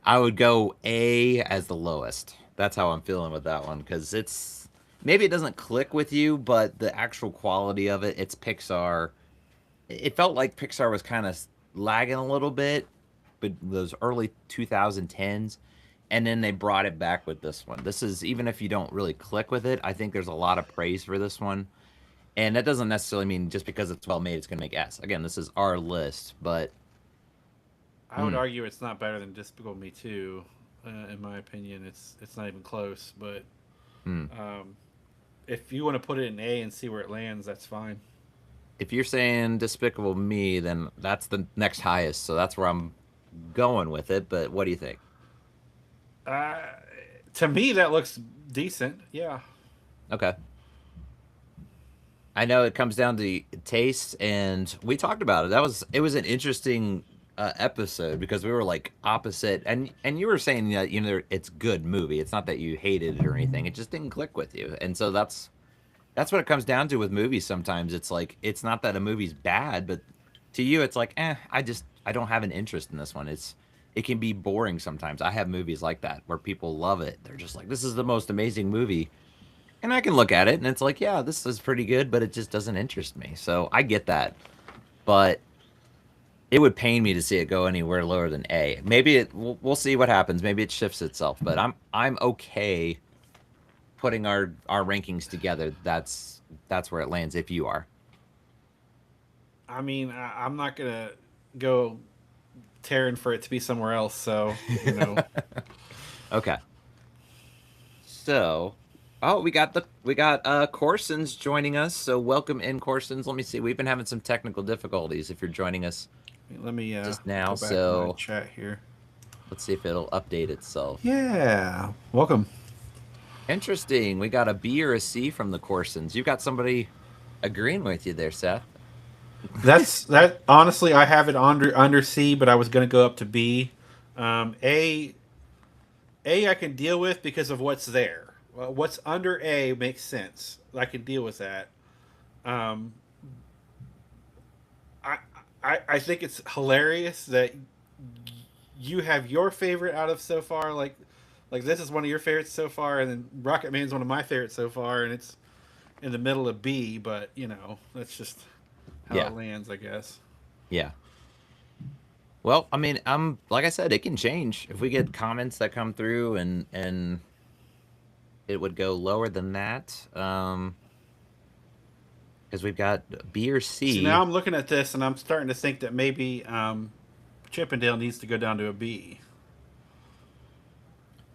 I would go A as the lowest. That's how I'm feeling with that one because it's maybe it doesn't click with you, but the actual quality of it, it's Pixar. It felt like Pixar was kind of lagging a little bit, but those early 2010s, and then they brought it back with this one. This is even if you don't really click with it, I think there's a lot of praise for this one, and that doesn't necessarily mean just because it's well made, it's going to make S. Again, this is our list, but I would mm, argue it's not better than Despicable Me too. In my opinion, it's not even close. But mm. um, if you want to put it in A and see where it lands, that's fine. If you're saying Despicable Me, then that's the next highest. So that's where I'm going with it. But what do you think? Uh, to me, that looks decent. Yeah. Okay. I know it comes down to taste, and we talked about it. It was an interesting episode because we were like opposite, and you were saying that it's good movie. It's not that you hated it or anything. It just didn't click with you, and so That's what it comes down to with movies. Sometimes it's like it's not that a movie's bad, but to you it's like, I don't have an interest in this one. It can be boring sometimes. I have movies like that where people love it. They're just like, this is the most amazing movie. And I can look at it and it's like, yeah, this is pretty good, but it just doesn't interest me. So I get that. But it would pain me to see it go anywhere lower than A. Maybe we'll see what happens. Maybe it shifts itself, but I'm okay putting our rankings together. That's where it lands if you are. I mean, I'm not gonna go tearing for it to be somewhere else. So Okay. So, oh, we got Corson's joining us. So welcome in, Corson's. Let me see. We've been having some technical difficulties if you're joining us let me just now. go back to my So chat here. let's see if it'll update itself. Yeah, welcome. Interesting. We got a B or a C from the Corsons. You got somebody agreeing with you there, Seth. That's that. Honestly, I have it under C, but I was gonna go up to B. A I can deal with because of what's there. What's under A makes sense. I can deal with that. Um, I, I think it's hilarious that you have your favorite out of so far. Like this is one of your favorites so far, and then Rocket Man's one of my favorites so far, and it's in the middle of B. But that's just how Yeah. it lands, I guess. Yeah. Well, I mean, like I said, it can change if we get comments that come through, and it would go lower than that. Because we've got B or So now C I'm looking at this, and I'm starting to think that maybe Chippendale needs to go down to a B.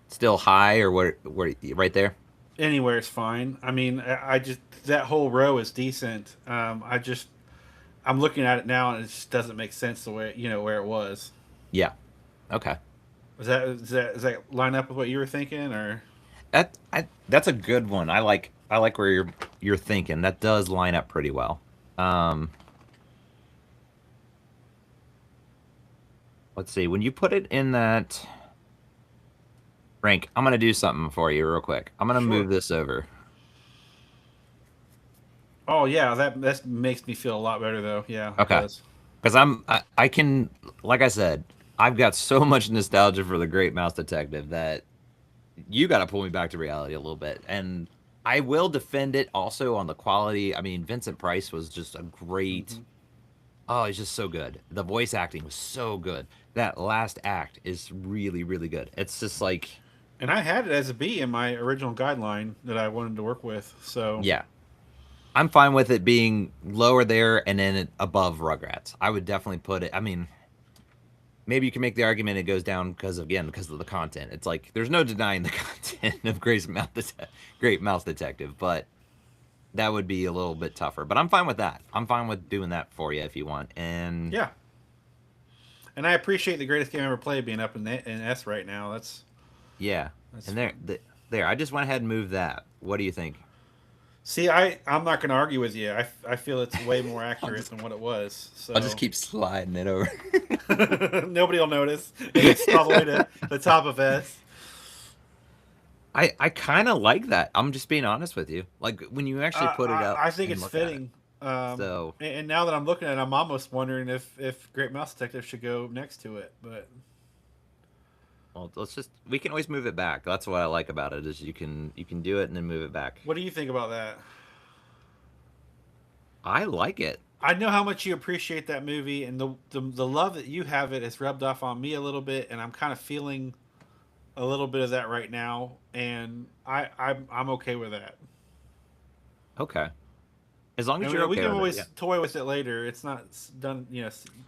still high, or where right there. Anywhere is fine. I mean, I just that whole row is decent. I'm looking at it now, and it just doesn't make sense the way where it was. Yeah. Okay. Does that line up with what you were thinking, or? That's a good one. I like where you're thinking. That does line up pretty well. Um, let's see. When you put it in that rank, I'm gonna do something for you real quick. I'm gonna Sure. move this over. Oh yeah, that makes me feel a lot better though. Yeah, it Okay. does. Because I can, like I said, I've got so much nostalgia for the Great Mouse Detective that you got to pull me back to reality a little bit. And I will defend it also on the quality. I mean, Vincent Price was just a great. Hmm. Oh, he's just so good. The voice acting was so good. That last act is really, really good. It's just like, And I had it as a B in my original guideline that I wanted to work with. So yeah, I'm fine with it being lower there and then above Rugrats. I would definitely put it. I mean, maybe you can make the argument it goes down because of the content. It's like there's no denying the content of Great Mouse Detective, but that would be a little bit tougher. But I'm fine with that. I'm fine with doing that for you if you want. And yeah, and I appreciate the greatest game ever played being up in S right now. yeah, That's and fun. there. I just went ahead and moved that. What do you think? See, I'm not going to argue with you. I feel it's way more I'll accurate just than what it was. I'll just So keep sliding it over. nobody will notice. It's all the way to the top of S. I kind of like that. I'm just being honest with you. Like when you actually put it up I think and it's look at it. fitting. So And now that I'm looking at it, I'm almost wondering if Great Mouse Detective should go next to it. But well, we can always move it back. That's what I like about it is you can do it and then move it back. what do you think about that? I like it. I know how much you appreciate that movie, and the love that you have it has rubbed off on me a little bit, and I'm kind of feeling a little bit of that right now, and I'm okay with that. Okay. As long as you're And we okay can with it, always yeah. toy with it later. It's not done,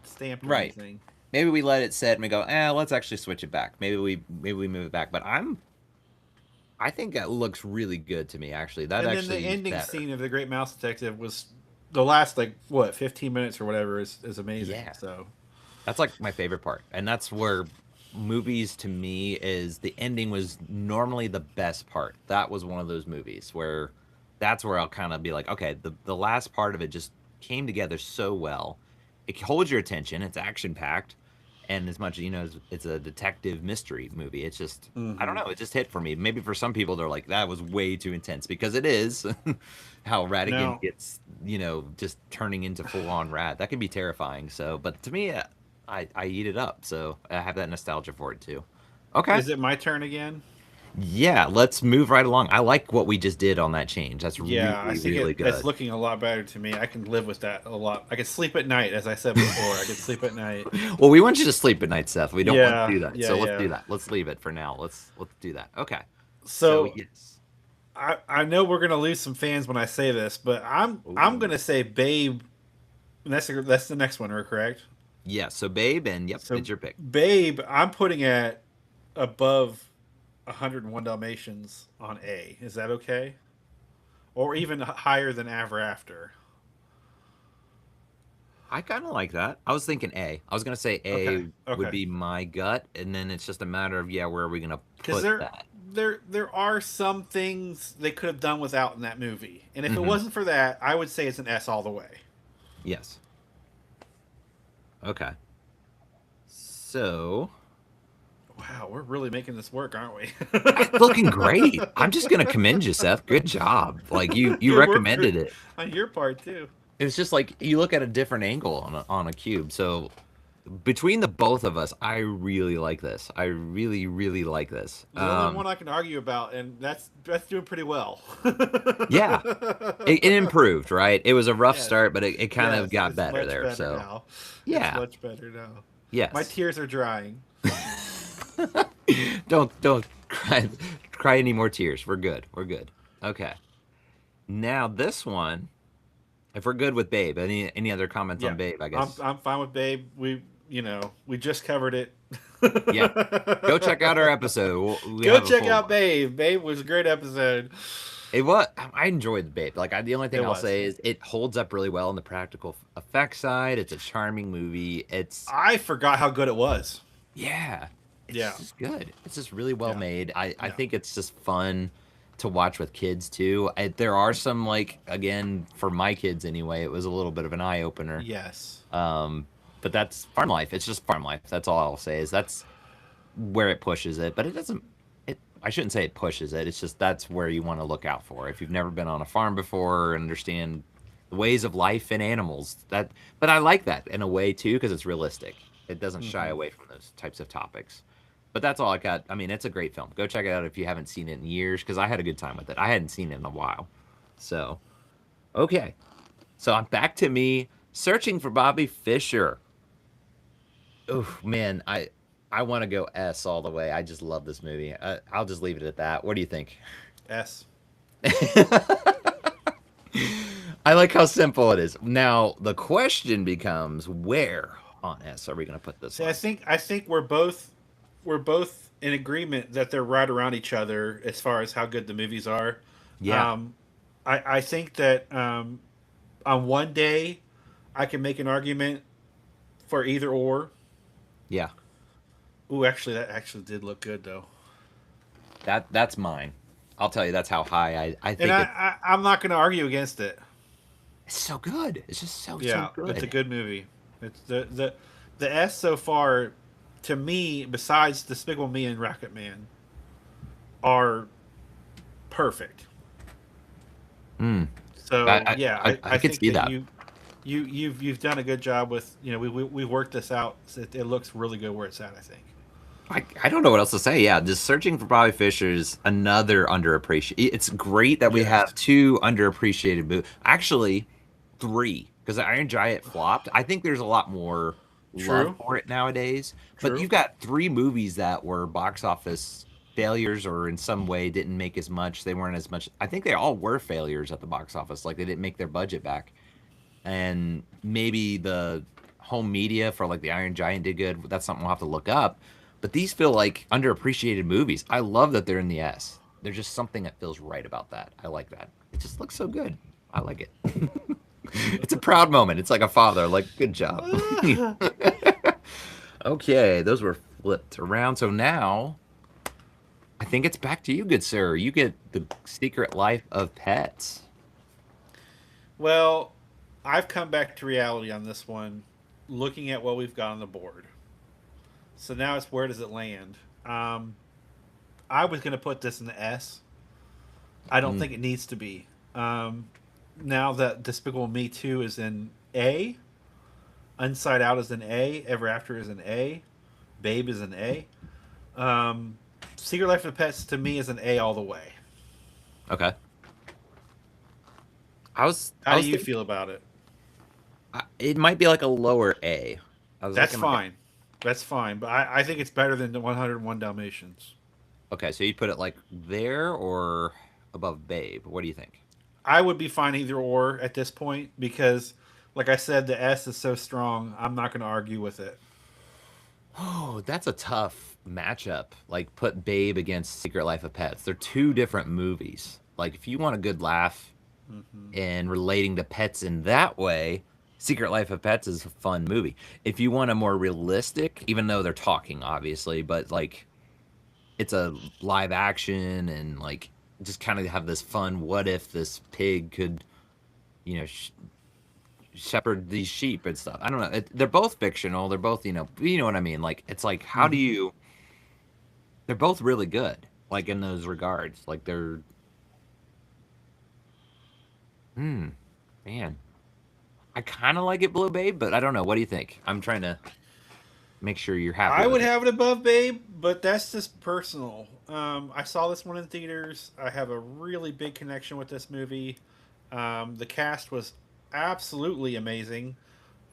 stamped or Right. anything. Maybe we let it set and we go, let's actually switch it back. Maybe we move it back. But I think that looks really good to me actually. That And then the actually is ending better. scene of the Great Mouse Detective was the last 15 minutes or whatever is amazing. Yeah. So That's like my favorite part. And that's where movies to me is the ending was normally the best part. That was one of those movies where that's where I'll kind of be like, okay, the last part of it just came together so well. It holds your attention. It's action packed, and as much it's a detective mystery movie. It's just I don't Hmm. know, it just hit for me. Maybe for some people they're like that was way too intense because it is how Radigan Now, gets just turning into full on rat. That can be terrifying. So, but to me, I eat it up. So I have that nostalgia for it too. Okay. is it my turn again? Yeah, let's move right along. I like what we just did on that change. That's Yeah, I really, think really it's good. looking a lot better to me. I can live with that a lot. I can sleep at night, as I said before. I can sleep at night. Well, we want you to sleep at night, Seth. We don't want to Yeah, do that. yeah, So let's yeah. do that. Let's leave it for now. Let's do that. Okay. So So yes. I know we're gonna lose some fans when I say this, but I'm Ooh. gonna say Babe. And that's the next one, correct? Yeah. So Babe, and yep, So it's your pick. Babe, I'm putting at above 101 Dalmatians on A. Is that okay? Or even higher than Ever After? I kind of like that. I was thinking A. I was gonna say Okay, A would okay. be my gut, and then it's just a matter of where are we gonna Because put that? there are some things they could have done without in that movie, and if it Hmm. wasn't for that, I would say it's an S all the way. Yes. Okay. So Wow, we're really making this work, aren't we? it's looking great. I'm just gonna commend you, Seth. Good job. Like you Good work recommended it. on your part too. It's just like you look at a different angle on a cube. So between the both of us, I really like this. I really, really like this. The only one I can argue about, and that's doing pretty well. Yeah, it improved, right? It was a rough Yes, start, but it kind of yes, got it's better much there. better So now. It's yeah, much better now. My yes. tears are drying. Don't cry any more tears. We're good. We're good. Okay. Now this one, if we're good with Babe, any other comments on Yeah, Babe? I I'm guess. I'm fine with Babe. We just covered it. Yeah. Go check out our episode. We Go have a check full out one. Babe. Babe was a great episode. It was. I enjoyed Babe. Like the only thing It I'll was. say is it holds up really well on the practical effects side. It's a charming movie. It's I forgot how good it was. yeah. Yeah, It's just good. It's just really well yeah, made. I yeah. think it's just fun to watch with kids too. There are some like again for my kids anyway. It was a little bit of an eye opener. Yes. Um, but that's farm life. It's just farm life. That's all I'll say is that's where it pushes it. But it doesn't. I shouldn't say it pushes it. It's just that's where you want to look out for. If you've never been on a farm before or understand the ways of life and animals, but I like that in a way too because it's realistic. It doesn't shy Hmm. away from those types of topics. But that's all I got. I mean, it's a great film. Go check it out if you haven't seen it in years because I had a good time with it. I hadn't seen it in a while. So, okay. So I'm back to me searching for Bobby Fischer. Oh man, I want to go S all the way. I just love this movie. I'll just leave it at that. What do you think? S. I like how simple it is. Now the question becomes, where on S are we going to put this See, one? I think we're both in agreement that they're right around each other as far as how good the movies are. Yeah, Um, I think that on one day I can make an argument for either or. yeah. Ooh, actually, that actually did look good though. That's mine. I'll tell you, that's how high I And think it. I'm not going to argue against it. It's so good. It's just so Yeah, it's a good. good movie. It's the S so far, to me, besides Despicable Me and RocketMan, are perfect. Mm. So yeah, I I could think see that that. you've done a good job with we worked this out. So it looks really good where it's at. I think. I don't know what else to say. Yeah, just searching for Bobby Fischer is another underappreciated. It's great that we Yes. have two underappreciated movies. Actually, three because Iron Giant flopped. I think there's a lot more love True. for it nowadays. But True. you've got three movies that were box office failures or in some way didn't make as much. They weren't as much. I think they all were failures at the box office. Like they didn't make their budget back. And maybe the home media for like the Iron Giant did good. That's something we'll have to look up. But these feel like underappreciated movies. I love that they're in the S. There's just something that feels right about that. I like that. It just looks so good. I like it. It's a proud moment. It's like a father. Like, good job. Okay, those were flipped around. So now I think it's back to you, good sir. You get the secret life of pets. Well, I've come back to reality on this one, looking at what we've got on the board. So now it's where does it land? I was going to put this in the S. I don't think it needs to be. Now that Despicable Me 2 is in A, Inside Out is in A, Ever After is in A, Babe is in A. Secret Life of Pets to me is an A all the way. Okay. How do you feel about it? It might be like a lower A. That's fine. That's fine. But I think it's better than the 101 Dalmatians. Okay, so you put it like there or above Babe. What do you think? I would be fine either or at this point because, like I said, the S is so strong. I'm not going to argue with it. Oh, that's a tough matchup. Like put Babe against Secret Life of Pets. They're two different movies. Like if you want a good laugh and relating to pets in that way, Secret Life of Pets is a fun movie. If you want a more realistic, even though they're talking obviously, but like it's a live action and like just kind of have this fun what if this pig could, you know, shepherd these sheep and stuff. I don't know. They're both fictional. They're both, you know what I mean? Like it's like how do you they're both really good like in those regards. Like they're man. I kind of like it below Babe, but I don't know. What do you think? I'm trying to make sure you're happy I with would it. have it above Babe, but that's just personal. I saw this one in theaters. I have a really big connection with this movie. The cast was absolutely amazing.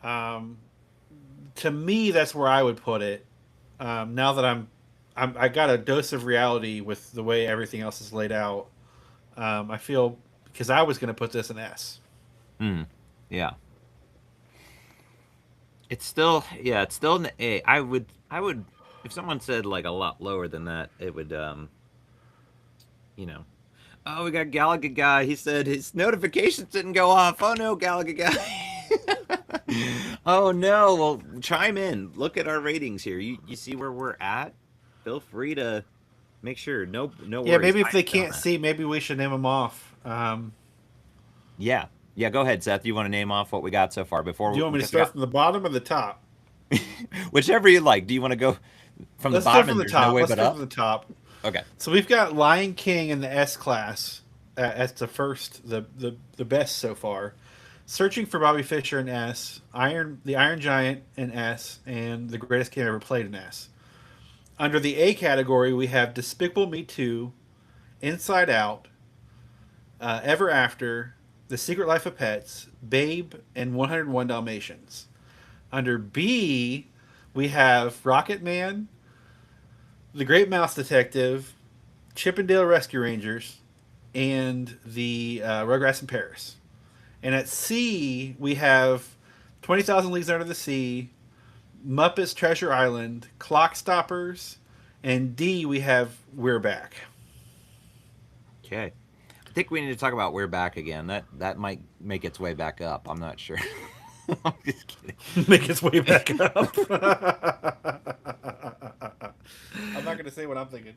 Um, to me, that's where I would put it. Now that I got a dose of reality with the way everything else is laid out. I feel because I was going to put this in S. Yeah. It's still an A. I would if someone said like a lot lower than that, it would you know. Oh, we got Galaga guy. He said his notifications didn't go off. Oh no, Galaga guy. Oh no. Well, chime in. Look at our ratings here. You see where we're at? Feel free to make sure. No Yeah, worries. maybe if I they found can't that. see, maybe we should name them off. Yeah. Yeah, go ahead, Seth. You want to name off what we got so far Do you want me to because we start got from the bottom or the top? whichever you like. Do you want to go from the Let's start bottom from and the there's no top. way Let's but start from up? the top. Okay. So we've got Lion King in the S class as the first, the best so far. Searching for Bobby Fischer in S, the Iron Giant in S, and the greatest game ever played in S. Under the A category, we have Despicable Me 2, Inside Out, Ever After, The Secret Life of Pets, Babe, and 101 Dalmatians. Under B, we have RocketMan, The Great Mouse Detective, Chippendale Rescue Rangers, and the Rugrats in Paris. And at C, we have 20,000 Leagues Under the Sea, Muppets Treasure Island, Clockstoppers, and D, we have We're Back. Okay. I think we need to talk about We're Back again. That might make its way back up. I'm not sure. I'm just kidding. Make its way back up. I'm not going to say what I'm thinking.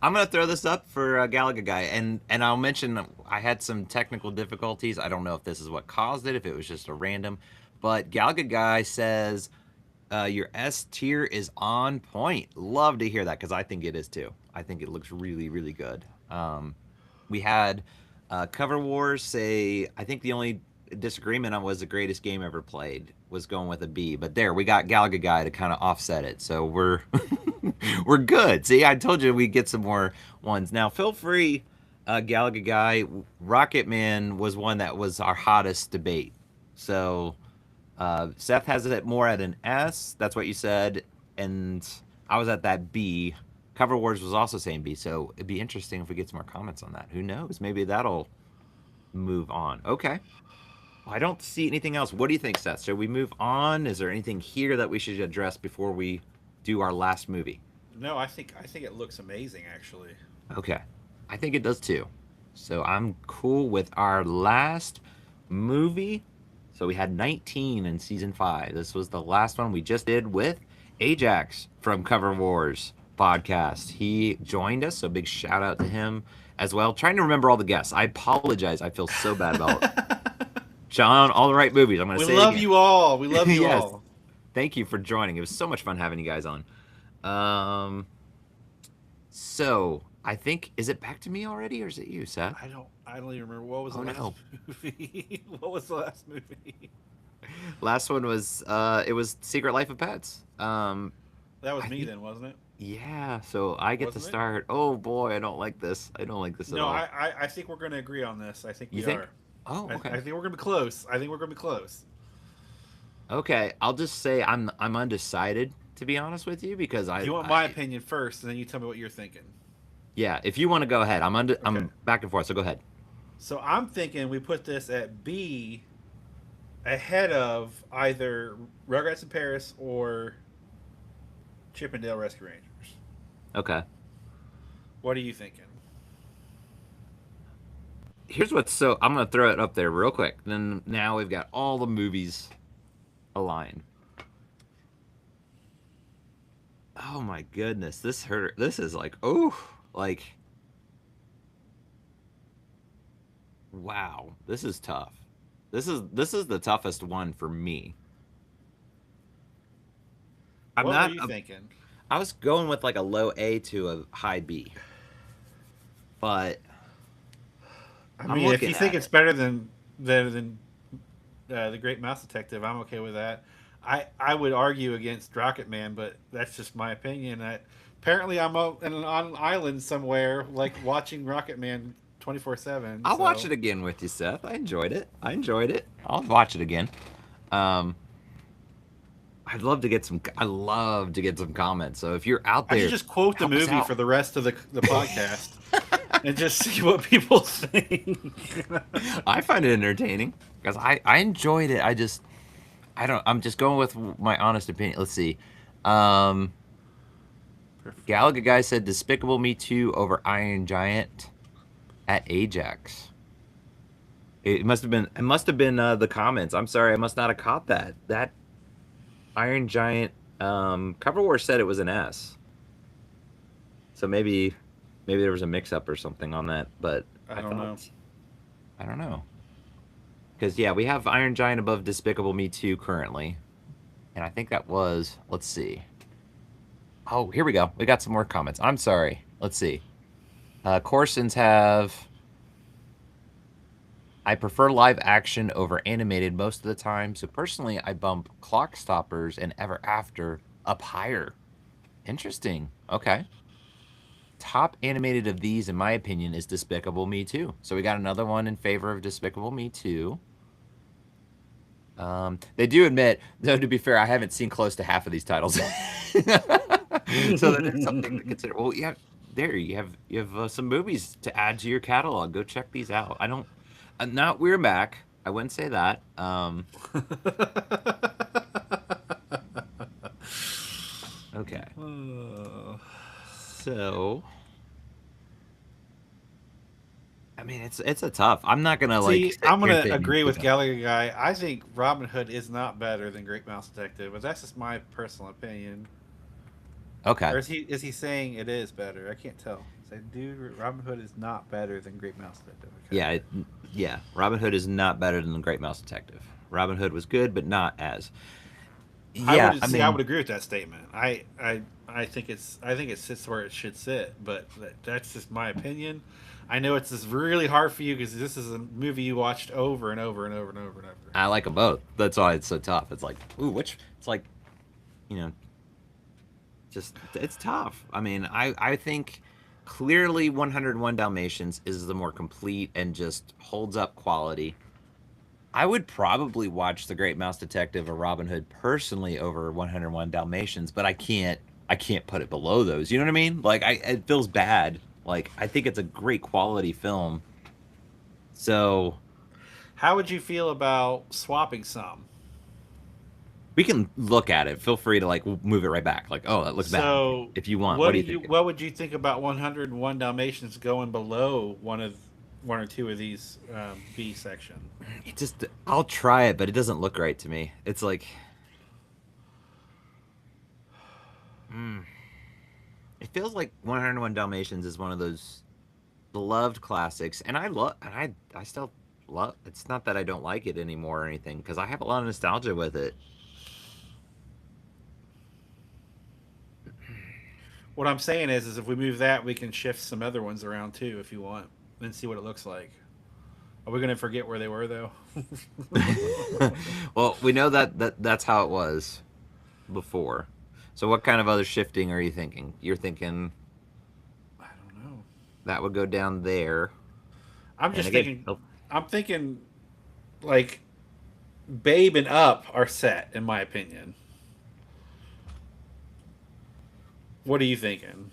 I'm gonna throw this up for Galaga guy, and I'll mention I had some technical difficulties. I don't know if this is what caused it, if it was just a random, but Galaga guy says your S tier is on point. Love to hear that because I think it is too. I think it looks really really good. We had Cover Wars say I think the only disagreement on was the greatest game ever played was going with a B, but there we got Galaga guy to kind of offset it, so we're we're good. See, I told you we get some more ones. Now feel free, Galaga guy. RocketMan was one that was our hottest debate, so Seth has it more at an S. That's what you said, and I was at that B. Cover Wars was also saying B, so it'd be interesting if we get some more comments on that. Who knows? Maybe that'll move on. Okay. Well, I don't see anything else. What do you think, Seth? Should we move on? Is there anything here that we should address before we do our last movie? No, I think it looks amazing actually. Okay. I think it does too. So I'm cool with our last movie. So we had 19 in season 5. This was the last one we just did with Ajax from Cover Wars podcast. He joined us, so big shout out to him as well. Trying to remember all the guests. I apologize. I feel so bad about John, all the right movies. I'm going to We say it love again. you all. We love you Yes. all. Thank you for joining. It was so much fun having you guys on. Um, so I think is it back to me already, or is it you, Seth? I don't even remember what was the Oh last no. movie. What was the last movie? Last one was it was Secret Life of Pets. That was I me think then, wasn't it? yeah. So I get to Wasn't it? start. Oh boy, I don't like this. I don't like this at No, all. I think we're going to agree on this. I think You we think? are. Oh, I okay. think we're going to be close. I think we're going to be close. Okay, I'll just say I'm undecided to be honest with you because Do you want my I opinion first, and then you tell me what you're thinking? yeah. If you want to go ahead, Okay. I'm back and forth. So go ahead. So I'm thinking we put this at B ahead of either Rugrats in Paris or Chippendale Rescue Rangers. Okay. What are you thinking? Here's what's so I'm gonna throw it up there real quick. Then now we've got all the movies aligned. Oh my goodness, this hurt. This is like oh like wow. This is tough. This is the toughest one for me. I'm What were not. you thinking? I was going with like a low A to a high B, but I I'm mean, if looking you think at it's it. better than the Great Mouse Detective, I'm okay with that. I would argue against RocketMan, but that's just my opinion. Apparently, I'm out on an island somewhere, like watching RocketMan 24/7. I'll watch So it again with you, Seth. I enjoyed it. I enjoyed it. I'll watch it again. Um, I'd love to get some. I love to get some comments. So if you're out I should there, just quote the help us movie out. for the rest of the podcast and just see what people think. I find it entertaining because I enjoyed it. I don't. I'm just going with my honest opinion. Let's see. Um, Galaga guy said Despicable Me 2 over Iron Giant at Ajax. It must have been. It must have been the comments. I'm sorry. I must not have caught that. That Iron Giant Cover War said it was an S. So maybe there was a mix up or something on that. But I I don't know. thought I don't know because yeah, we have Iron Giant above Despicable Me 2 currently, and I think that was. Let's see. Oh, here we go. We got some more comments. I'm sorry. Let's see. Corsons have. I prefer live action over animated most of the time. So personally, I bump Clockstoppers and Ever After up higher. Interesting. Okay. Top animated of these, in my opinion, is Despicable Me 2. So we got another one in favor of Despicable Me 2. They do admit, though, to be fair, I haven't seen close to half of these titles. So that is something to consider. Well, yeah, there you have some movies to add to your catalog. Go check these out. I don't, not We're Back. I wouldn't say that. Okay. So, I mean, it's a tough. I'm not gonna like See, sit I'm here and gonna say agree with neither. Gallagher guy. I think Robin Hood is not better than Great Mouse Detective, but that's just my personal opinion. Okay. Or is he saying it is better? I can't tell. Say, dude, Robin Hood is not better than Great Mouse Detective. Okay. Yeah, yeah. Robin Hood is not better than the Great Mouse Detective. Robin Hood was good, but not as. I Yeah, would I see. I would mean, agree with that statement. I think it sits where it should sit, but that's just my opinion. I know it's just really hard for you because this is a movie you watched over and over and over and over and over. I like them both. That's why it's so tough. It's like, ooh, which? It's like, you know, just it's tough. I mean, I think clearly 101 Dalmatians is the more complete and just holds up quality. I would probably watch The Great Mouse Detective or Robin Hood personally over 101 Dalmatians, but I can't put it below those. You know what I mean? Like it feels bad. Like I think it's a great quality film. So How would you feel about swapping some? we can look at it. Feel free to like move it right back. Like, oh, that looks bad. So, If you want, what do you think? what would you think about 101 Dalmatians going below one or two of these B section? It just I'll try it, but it doesn't look right to me. It's like mm, it feels like 101 Dalmatians is one of those beloved classics, and I still love. It's not that I don't like it anymore or anything, because I have a lot of nostalgia with it. What I'm saying is if we move that, we can shift some other ones around too, if you want, and see what it looks like. Are we gonna forget where they were though? Well, we know that's how it was before. So what kind of other shifting are you thinking? You're thinking I don't know. that would go down there. I'm And just again, thinking. I'm thinking like Babe and Up are set, in my opinion. What are you thinking?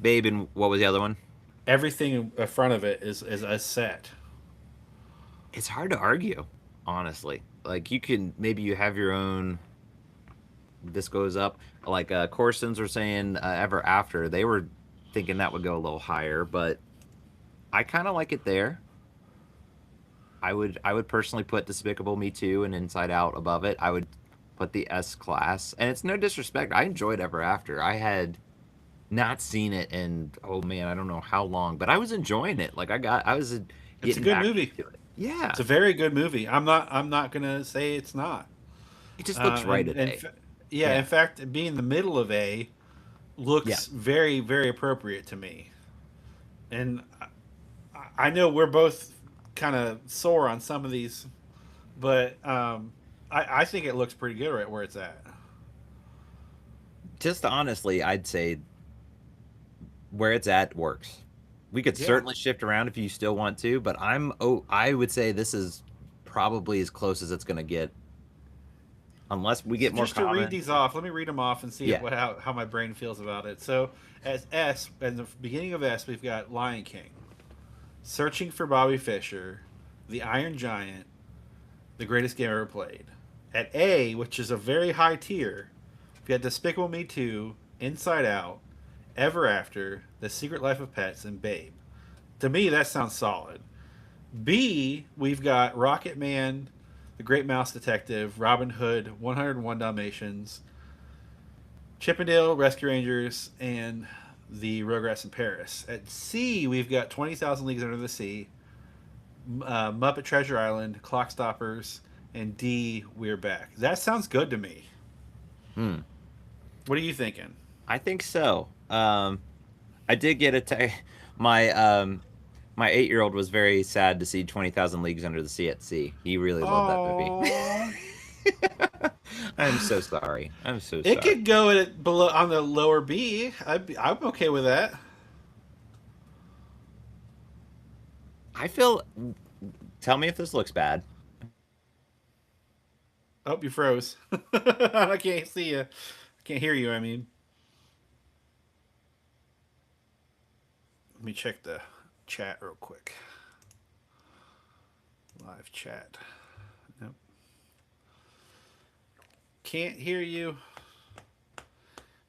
Babe, and what was the other one? Everything in front of it is a set. It's hard to argue, honestly. Like you can maybe you have your own. This goes up like Corsons were saying ever after they were thinking that would go a little higher, but I kind of like it there. I would personally put Despicable Me Too and Inside Out above it. I would put the S class, and it's no disrespect. I enjoyed Ever After. I had not seen it in oh man, I don't know how long, but I was enjoying it. Like I was It's a getting good back movie. into it. Yeah, It's a very good movie. I'm not gonna say it's not. it just looks right And at A. yeah, in Yeah, fact, being in the middle of A yeah. looks very very appropriate to me. And I know we're both kind of sore on some of these, but I think it looks pretty good right where it's at. Just honestly, I'd say where it's at works. We could Yeah. certainly shift around if you still want to, but I would say this is probably as close as it's going to get unless we So get more just to read comments. these off, let me read them off and see Yeah. how my brain feels about it. So as S, in the beginning of S, we've got Lion King, Searching for Bobby Fischer, The Iron Giant, The Greatest Game Ever Played. At A, which is a very high tier, we've got Despicable Me 2, Inside Out, Ever After, The Secret Life of Pets, and Babe. To me, that sounds solid. B, we've got Rocket Man, The Great Mouse Detective, Robin Hood, 101 Dalmatians, Chippendale Rescue Rangers, and the Rugrats in Paris. At C, we've got 20,000 Leagues Under the Sea, Muppet Treasure Island, Clockstoppers, and D, We're Back. That sounds good to me. Hmm. What are you thinking? I think so. I did get my my 8-year-old was very sad to see 20,000 Leagues Under the Sea at sea. He really loved that movie. Oh, I'm so sorry. I'm so it sorry. could go at below on the lower B. I'm okay with that. I feel. Tell me if this looks bad. Oh, you froze. I can't see you. I can't hear you. I mean, let me check the chat real quick. Live chat. Nope. Can't hear you.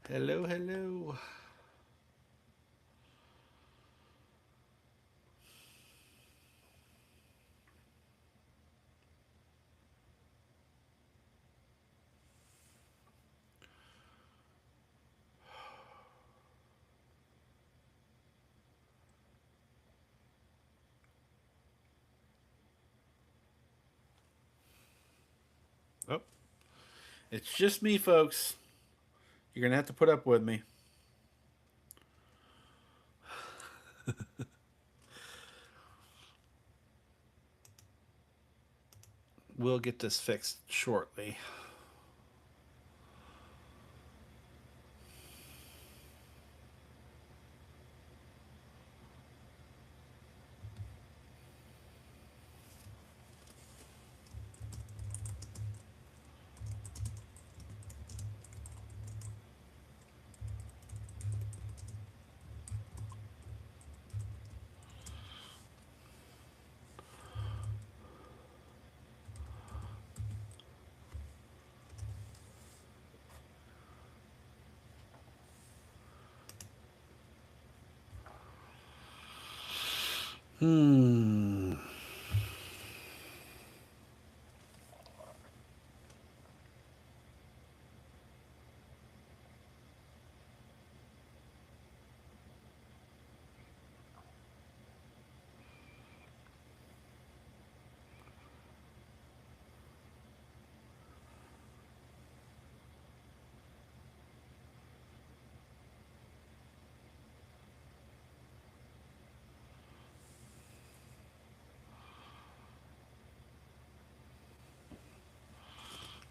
Hello, hello. Oh, it's just me, folks. You're gonna have to put up with me. We'll get this fixed shortly. Hmm.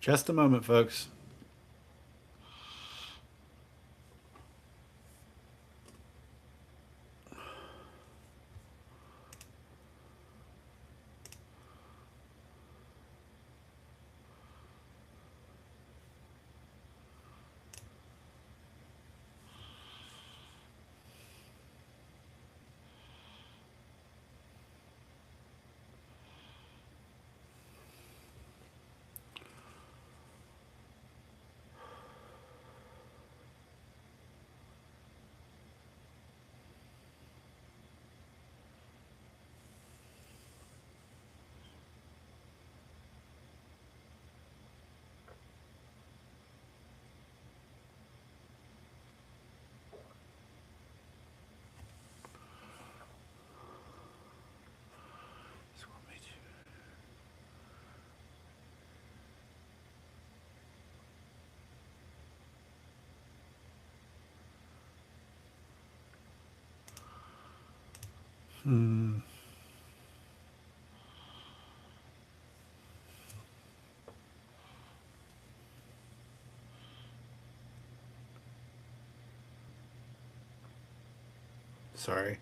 Just a moment, folks. Hmm. Sorry.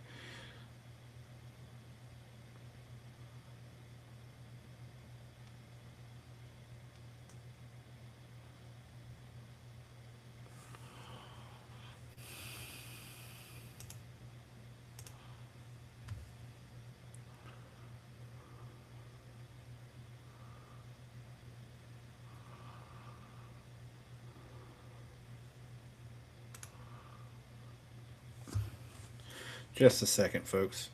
Just a second, folks.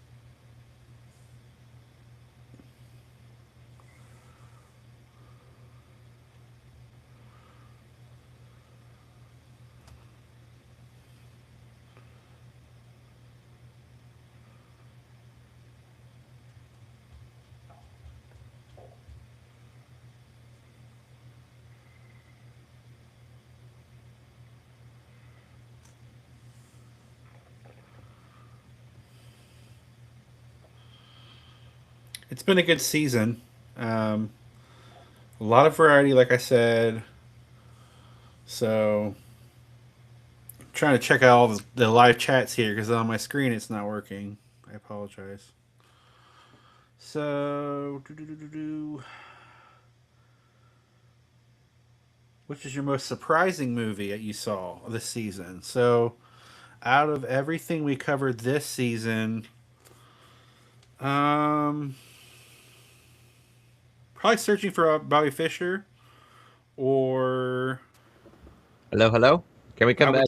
It's been a good season. Um, a lot of variety, like I said. So, I'm trying to check out all the live chats here because on my screen it's not working. I apologize. So, which is your most surprising movie that you saw this season? So, out of everything we covered this season, um, probably Searching for Bobby Fischer, or Hello, hello. Can we I come would.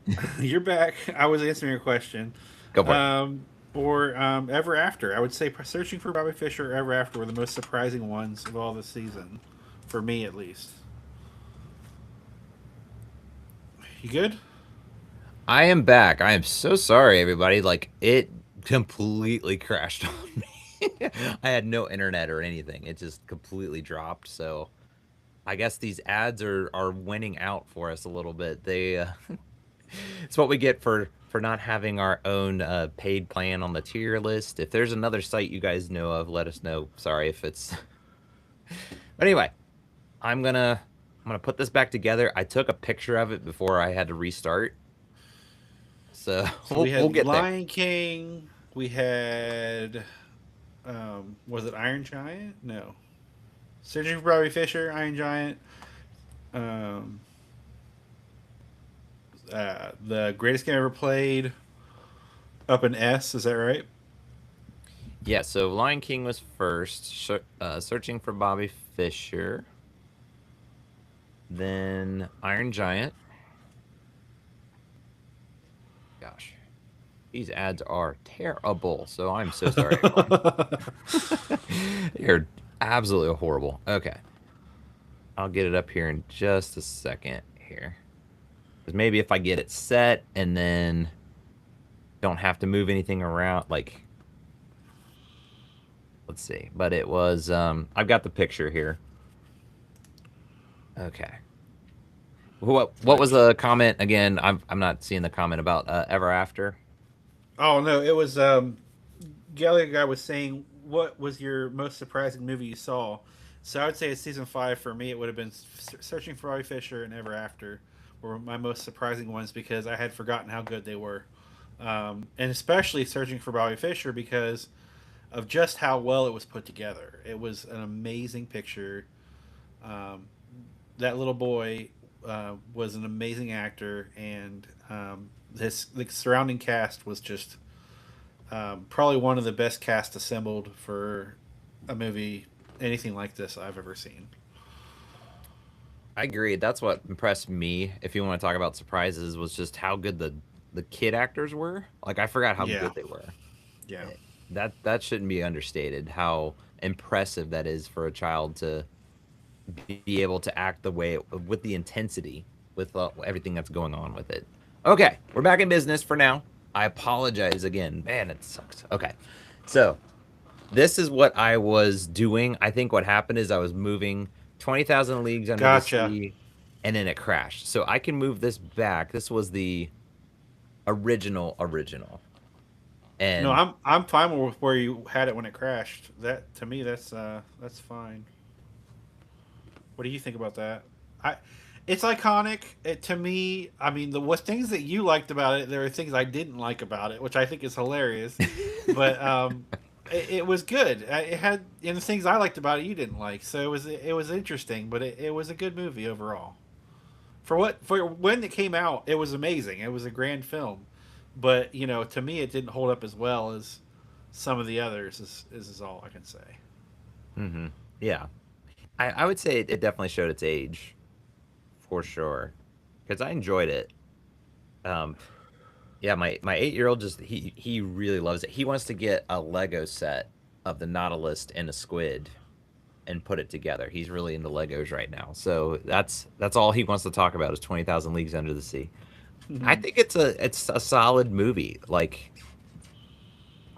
back? You're back. I was answering your question. Go for it. Or Ever After. I would say Searching for Bobby Fischer or Ever After were the most surprising ones of all the season, for me at least. You good? I am back. I am so sorry, everybody. Like, it completely crashed on me. I had no internet or anything. It just completely dropped. So I guess these ads are winning out for us a little bit. It's what we get for not having our own paid plan on the tier list. If there's another site you guys know of, let us know. Sorry if it's. But anyway, I'm gonna put this back together. I took a picture of it before I had to restart, so So we we'll had get there. Lion King. We had, was it Iron Giant? No. Searching for Bobby Fischer, Iron Giant. Um, the greatest game ever played. Up in S, is that right? Yeah, so Lion King was first. Searching for Bobby Fischer, then Iron Giant. Gosh, these ads are terrible. So I'm so sorry, everyone. You're absolutely horrible. Okay, I'll get it up here in just a second here. Because maybe if I get it set and then don't have to move anything around, like, let's see. But it was, I've got the picture here. Okay. What was Which? the comment again? I'm not seeing the comment about Ever After. Oh no, it was Gallagher guy was saying what was your most surprising movie you saw, So I would say it's season 5 for me. It would have been Searching for Bobby Fischer and Ever After were my most surprising ones because I had forgotten how good they were, and especially Searching for Bobby Fischer because of just how well it was put together. It was an amazing picture. Um, that little boy was an amazing actor, and the surrounding cast was just probably one of the best cast assembled for a movie anything like this I've ever seen. I agree. That's what impressed me. If you want to talk about surprises, was just how good the kid actors were. Like I forgot how Yeah, good they were. yeah. Eh, that shouldn't be understated. How impressive that is for a child to be able to act the way with the intensity with everything that's going on with it. Okay, we're back in business for now. I apologize again. Man, it sucks. Okay, so this is what I was doing. I think what happened is I was moving 20,000 Leagues Under the Gotcha. Sea and then it crashed. So I can move this back. This was the original. No, And I'm fine with where you had it when it crashed. That to me, that's fine. What do you think about that? I, it's iconic. To me, I mean, the what things that you liked about it, there are things I didn't like about it, which I think is hilarious. But it was good. It had and the things I liked about it you didn't like, so it was interesting, but it was a good movie overall. For when it came out, it was amazing. It was a grand film, but to me, it didn't hold up as well as some of the others. Is all I can say. hmm yeah, I would say it definitely showed its age for sure because I enjoyed it. Um, Yeah, my 8-year-old just he really loves it. He wants to get a Lego set of the Nautilus and a squid and put it together. He's really into Legos right now. So that's all he wants to talk about is 20,000 Leagues Under the Sea. I think it's a solid movie. Like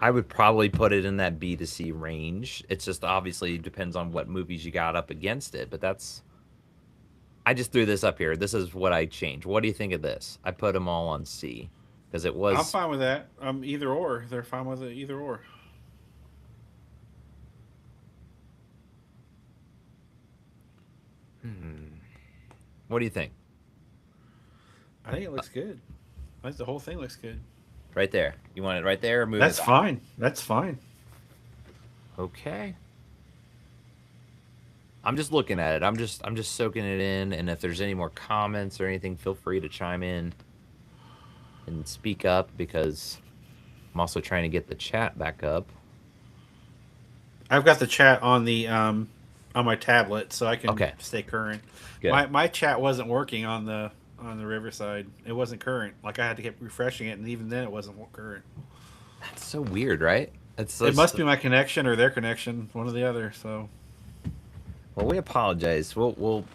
I would probably put it in that B to C range. It's just obviously depends on what movies you got up against it, but that's I just threw this up here. This is what I changed. What do you think of this? I put them all on C because it I'm was. fine with that. Either or. They're fine with it. Either or. Hmm. What do you think? I think it looks good. I think the whole thing looks good. Right there. You want it right there or move it That's back? fine. That's fine. Okay. I'm just looking at it. I'm just soaking it in and if there's any more comments or anything, feel free to chime in and speak up because I'm also trying to get the chat back up. I've got the chat on my tablet, so I can Okay. stay current. Good. My chat wasn't working on the Riverside. It wasn't current. Like I had to keep refreshing it, and even then, it wasn't current. That's so weird, right? It's It just must be my connection or their connection, one or the other. So well, we apologize. We'll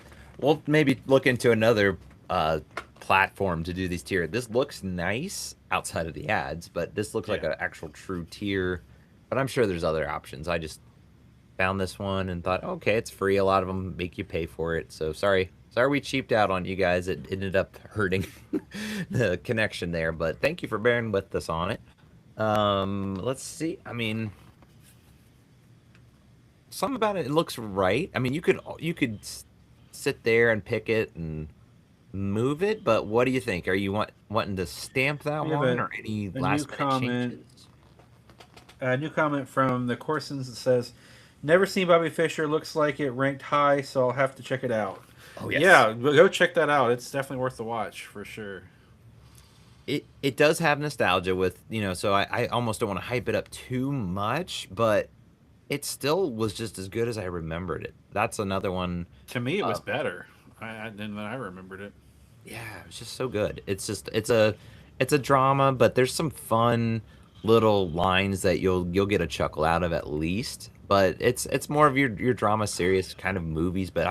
maybe look into another platform to do these tier. This looks nice outside of the ads, but this looks like yeah, an actual true tier. But I'm sure there's other options. I just found this one and thought, okay, it's free. A lot of them make you pay for it. So sorry we cheaped out on you guys. It ended up hurting the connection there, but thank you for bearing with us on it. Let's see. I mean, something about it, it looks right. I mean, you could sit there and pick it and move it, but what do you think? Are you wanting to stamp that we have one or any a new last minute comment. changes? A new comment from the Corsons that says, "Never seen Bobby Fischer. Looks like it ranked high, so I'll have to check it out." Oh yes. Yeah, go check that out. It's definitely worth the watch for sure. It does have nostalgia with, so I almost don't want to hype it up too much, but it still was just as good as I remembered it. That's another one. To me, it was Uh, better than I remembered it. yeah, it was just so good. It's a drama, but there's some fun little lines that you'll get a chuckle out of at least. But it's more of your drama serious kind of movies. But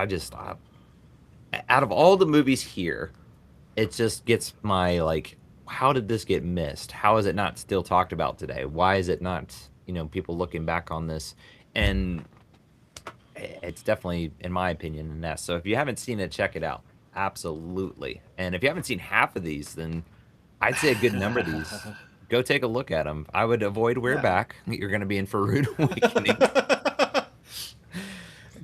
out of all the movies here, it just gets my like, how did this get missed? How is it not still talked about today? Why is it not, people looking back on this? And it's definitely, in my opinion, a nest. So if you haven't seen it, check it out. Absolutely. And if you haven't seen half of these, then I'd say a good number of these. Go take a look at them. I would avoid We're Yeah. Back. You're going to be in for a rude awakening.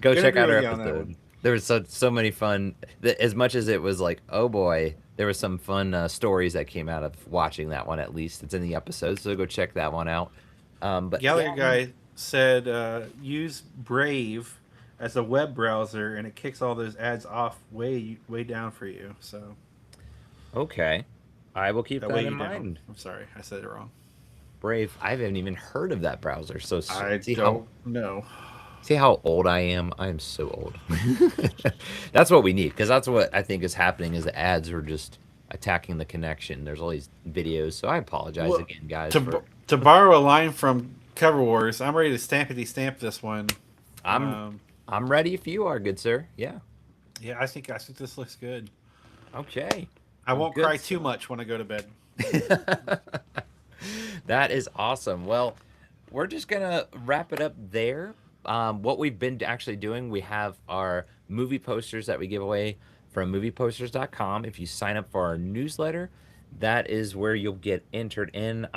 Go Gonna check agree out our with you on that one. episode. There was so many fun. As much as it was like, oh boy, there were some fun stories that came out of watching that one. At least it's in the episode, so go check that one out. But yeah, Gallagher guy said use Brave as a web browser, and it kicks all those ads off way down for you. So okay, I will keep that that way in you down. mind. I'm sorry, I said it wrong. Brave. I haven't even heard of that browser. So I see how don't know. see how old I am. I am so old. That's what we need because that's what I think is happening. Is the ads are just attacking the connection. There's all these videos. So I apologize Well, again, guys. to to borrow a line from Cover Wars, I'm ready to stampity stamp this one. I'm Um, I'm ready if you are, good sir. Yeah. yeah, I think this looks good. Okay. I Well, won't good cry too stuff. much when I go to bed. That is awesome. Well, we're just gonna wrap it up there. What we've been actually doing, we have our movie posters that we give away from movieposters.com. If you sign up for our newsletter, that is where you'll get entered in.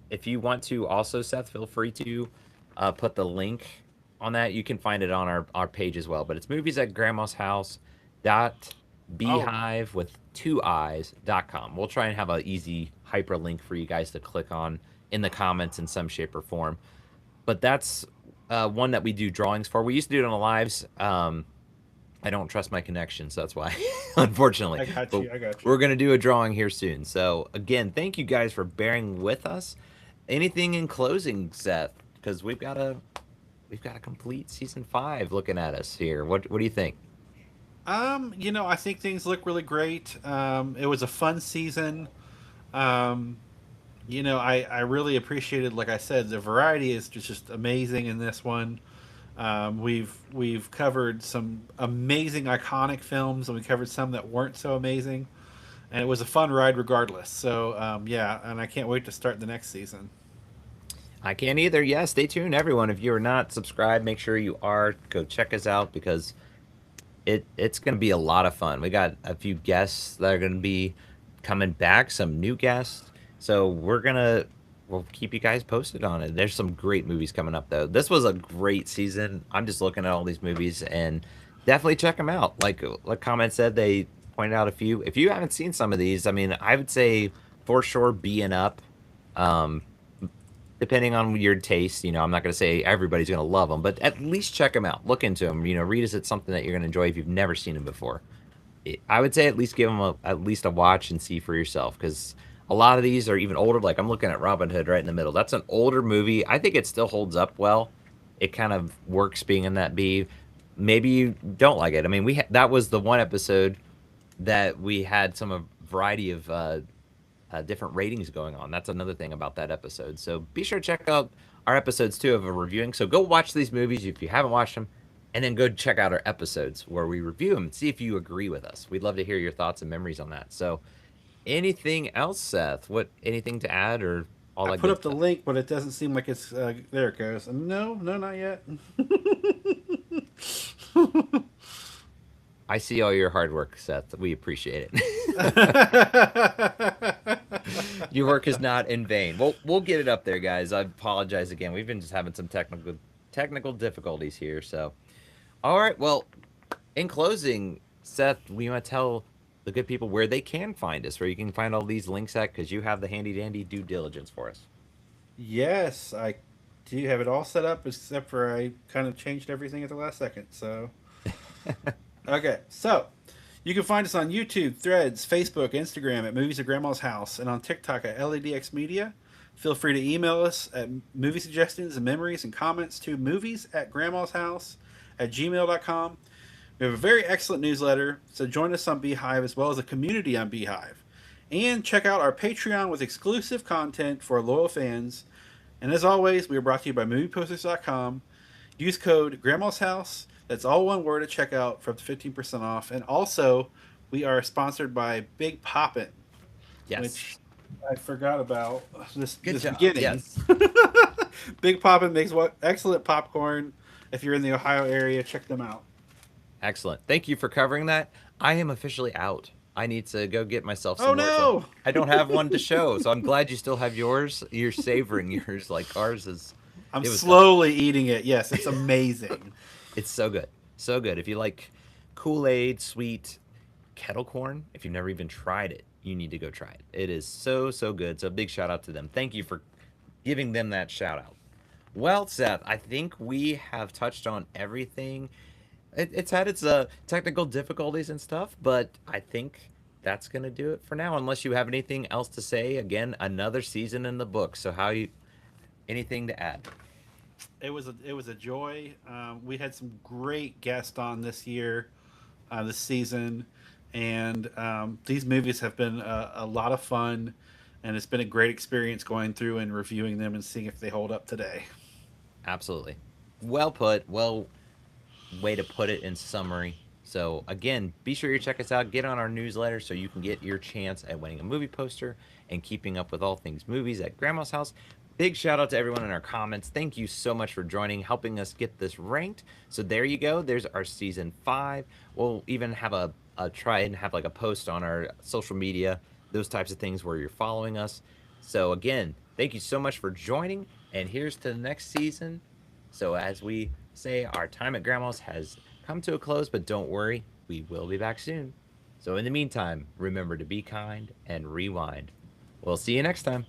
If you want to also, Seth, feel free to put the link on that. You can find it on our page as well. But it's movies at grandma's house dot Oh, beehive with two eyes.com. We'll try and have an easy hyperlink for you guys to click on in the comments in some shape or form. But that's one that we do drawings for. We used to do it on the lives. I don't trust my connection, so that's why, unfortunately. I got But you. I got you. we're gonna do a drawing here soon. So again, thank you guys for bearing with us. Anything in closing, Seth? Because we've got a complete season 5 looking at us here. What do you think? I think things look really great. It was a fun season. Um, I really appreciated, like I said, the variety is just amazing in this one. We've covered some amazing iconic films, and we covered some that weren't so amazing, and it was a fun ride regardless. So yeah, and I can't wait to start the next season. I can't either. Yeah, stay tuned, everyone. If you are not subscribed, make sure you are. Go check us out because it's going to be a lot of fun. We got a few guests that are going to be coming back, some new guests. So we'll keep you guys posted on it. There's some great movies coming up though. This was a great season. I'm just looking at all these movies and definitely check them out. Like comment said, they pointed out a few. If you haven't seen some of these, I mean, I would say for sure being up. Um, Depending on your taste, I'm not going to say everybody's going to love them, but at least check them out. Look into them. Read is it something that you're going to enjoy if you've never seen them before. I would say at least give them at least a watch and see for yourself because a lot of these are even older. Like I'm looking at Robin Hood right in the middle. That's an older movie. I think it still holds up well. It kind of works being in that B. Maybe you don't like it. I mean, that was the one episode that we had some variety of different ratings going on. That's another thing about that episode. So be sure to check out our episodes too of a reviewing. So go watch these movies if you haven't watched them, and then go check out our episodes where we review them and see if you agree with us. We'd love to hear your thoughts and memories on that. So anything else, Seth? Anything to add or all I that put good up the stuff? link, but it doesn't seem like it's there. It goes. No, no, not yet. I see all your hard work, Seth. We appreciate it. Your work is not in vain. We'll get it up there, guys. I apologize again. We've been just having some technical difficulties here. So, all right. Well, in closing, Seth, we want to tell the good people where they can find us, where you can find all these links at, because you have the handy dandy due diligence for us. Yes, I do have it all set up, except for I kind of changed everything at the last second. So, okay. So, you can find us on YouTube, Threads, Facebook, Instagram at Movies at Grandma's House, and on TikTok at LADX Media. Feel free to email us at movie suggestions and memories and comments to movies at grandma's house at gmail.com. We have a very excellent newsletter, so join us on Beehive as well as a community on Beehive. And check out our Patreon with exclusive content for our loyal fans. And as always, we are brought to you by movieposters.com. Use code Grandma's House. That's all one word at checkout for up to 15% off. And also, we are sponsored by Big Poppin', Yes. which I forgot about Good this job. beginning. Yes. Big Poppin' makes excellent popcorn. If you're in the Ohio area, check them out. Excellent. Thank you for covering that. I am officially out. I need to go get myself some Oh more. So no! I don't have one to show, so I'm glad you still have yours. You're savoring yours like ours is. I'm It was slowly eating it. Yes, it's amazing. It's so good. So good. If you like Kool-Aid, sweet kettle corn, if you've never even tried it, you need to go try it. It is so, so good. So big shout out to them. Thank you for giving them that shout out. Well, Seth, I think we have touched on everything. It's had its technical difficulties and stuff, but I think that's gonna do it for now. Unless you have anything else to say. Again, another season in the book. So how you anything to add? It was a joy. We had some great guests on this year, this season, and these movies have been a lot of fun, and it's been a great experience going through and reviewing them and seeing if they hold up today. Absolutely. Well put. Well way to put it in summary. So again, be sure you check us out. Get on our newsletter so you can get your chance at winning a movie poster and keeping up with all things movies at Grandma's house. Big shout out to everyone in our comments. Thank you so much for joining, helping us get this ranked. So there you go. There's our season 5. We'll even have a try and have like a post on our social media, those types of things where you're following us. So again, thank you so much for joining. And here's to the next season. So as we say, our time at Grandma's has come to a close, but don't worry, we will be back soon. So in the meantime, remember to be kind and rewind. We'll see you next time.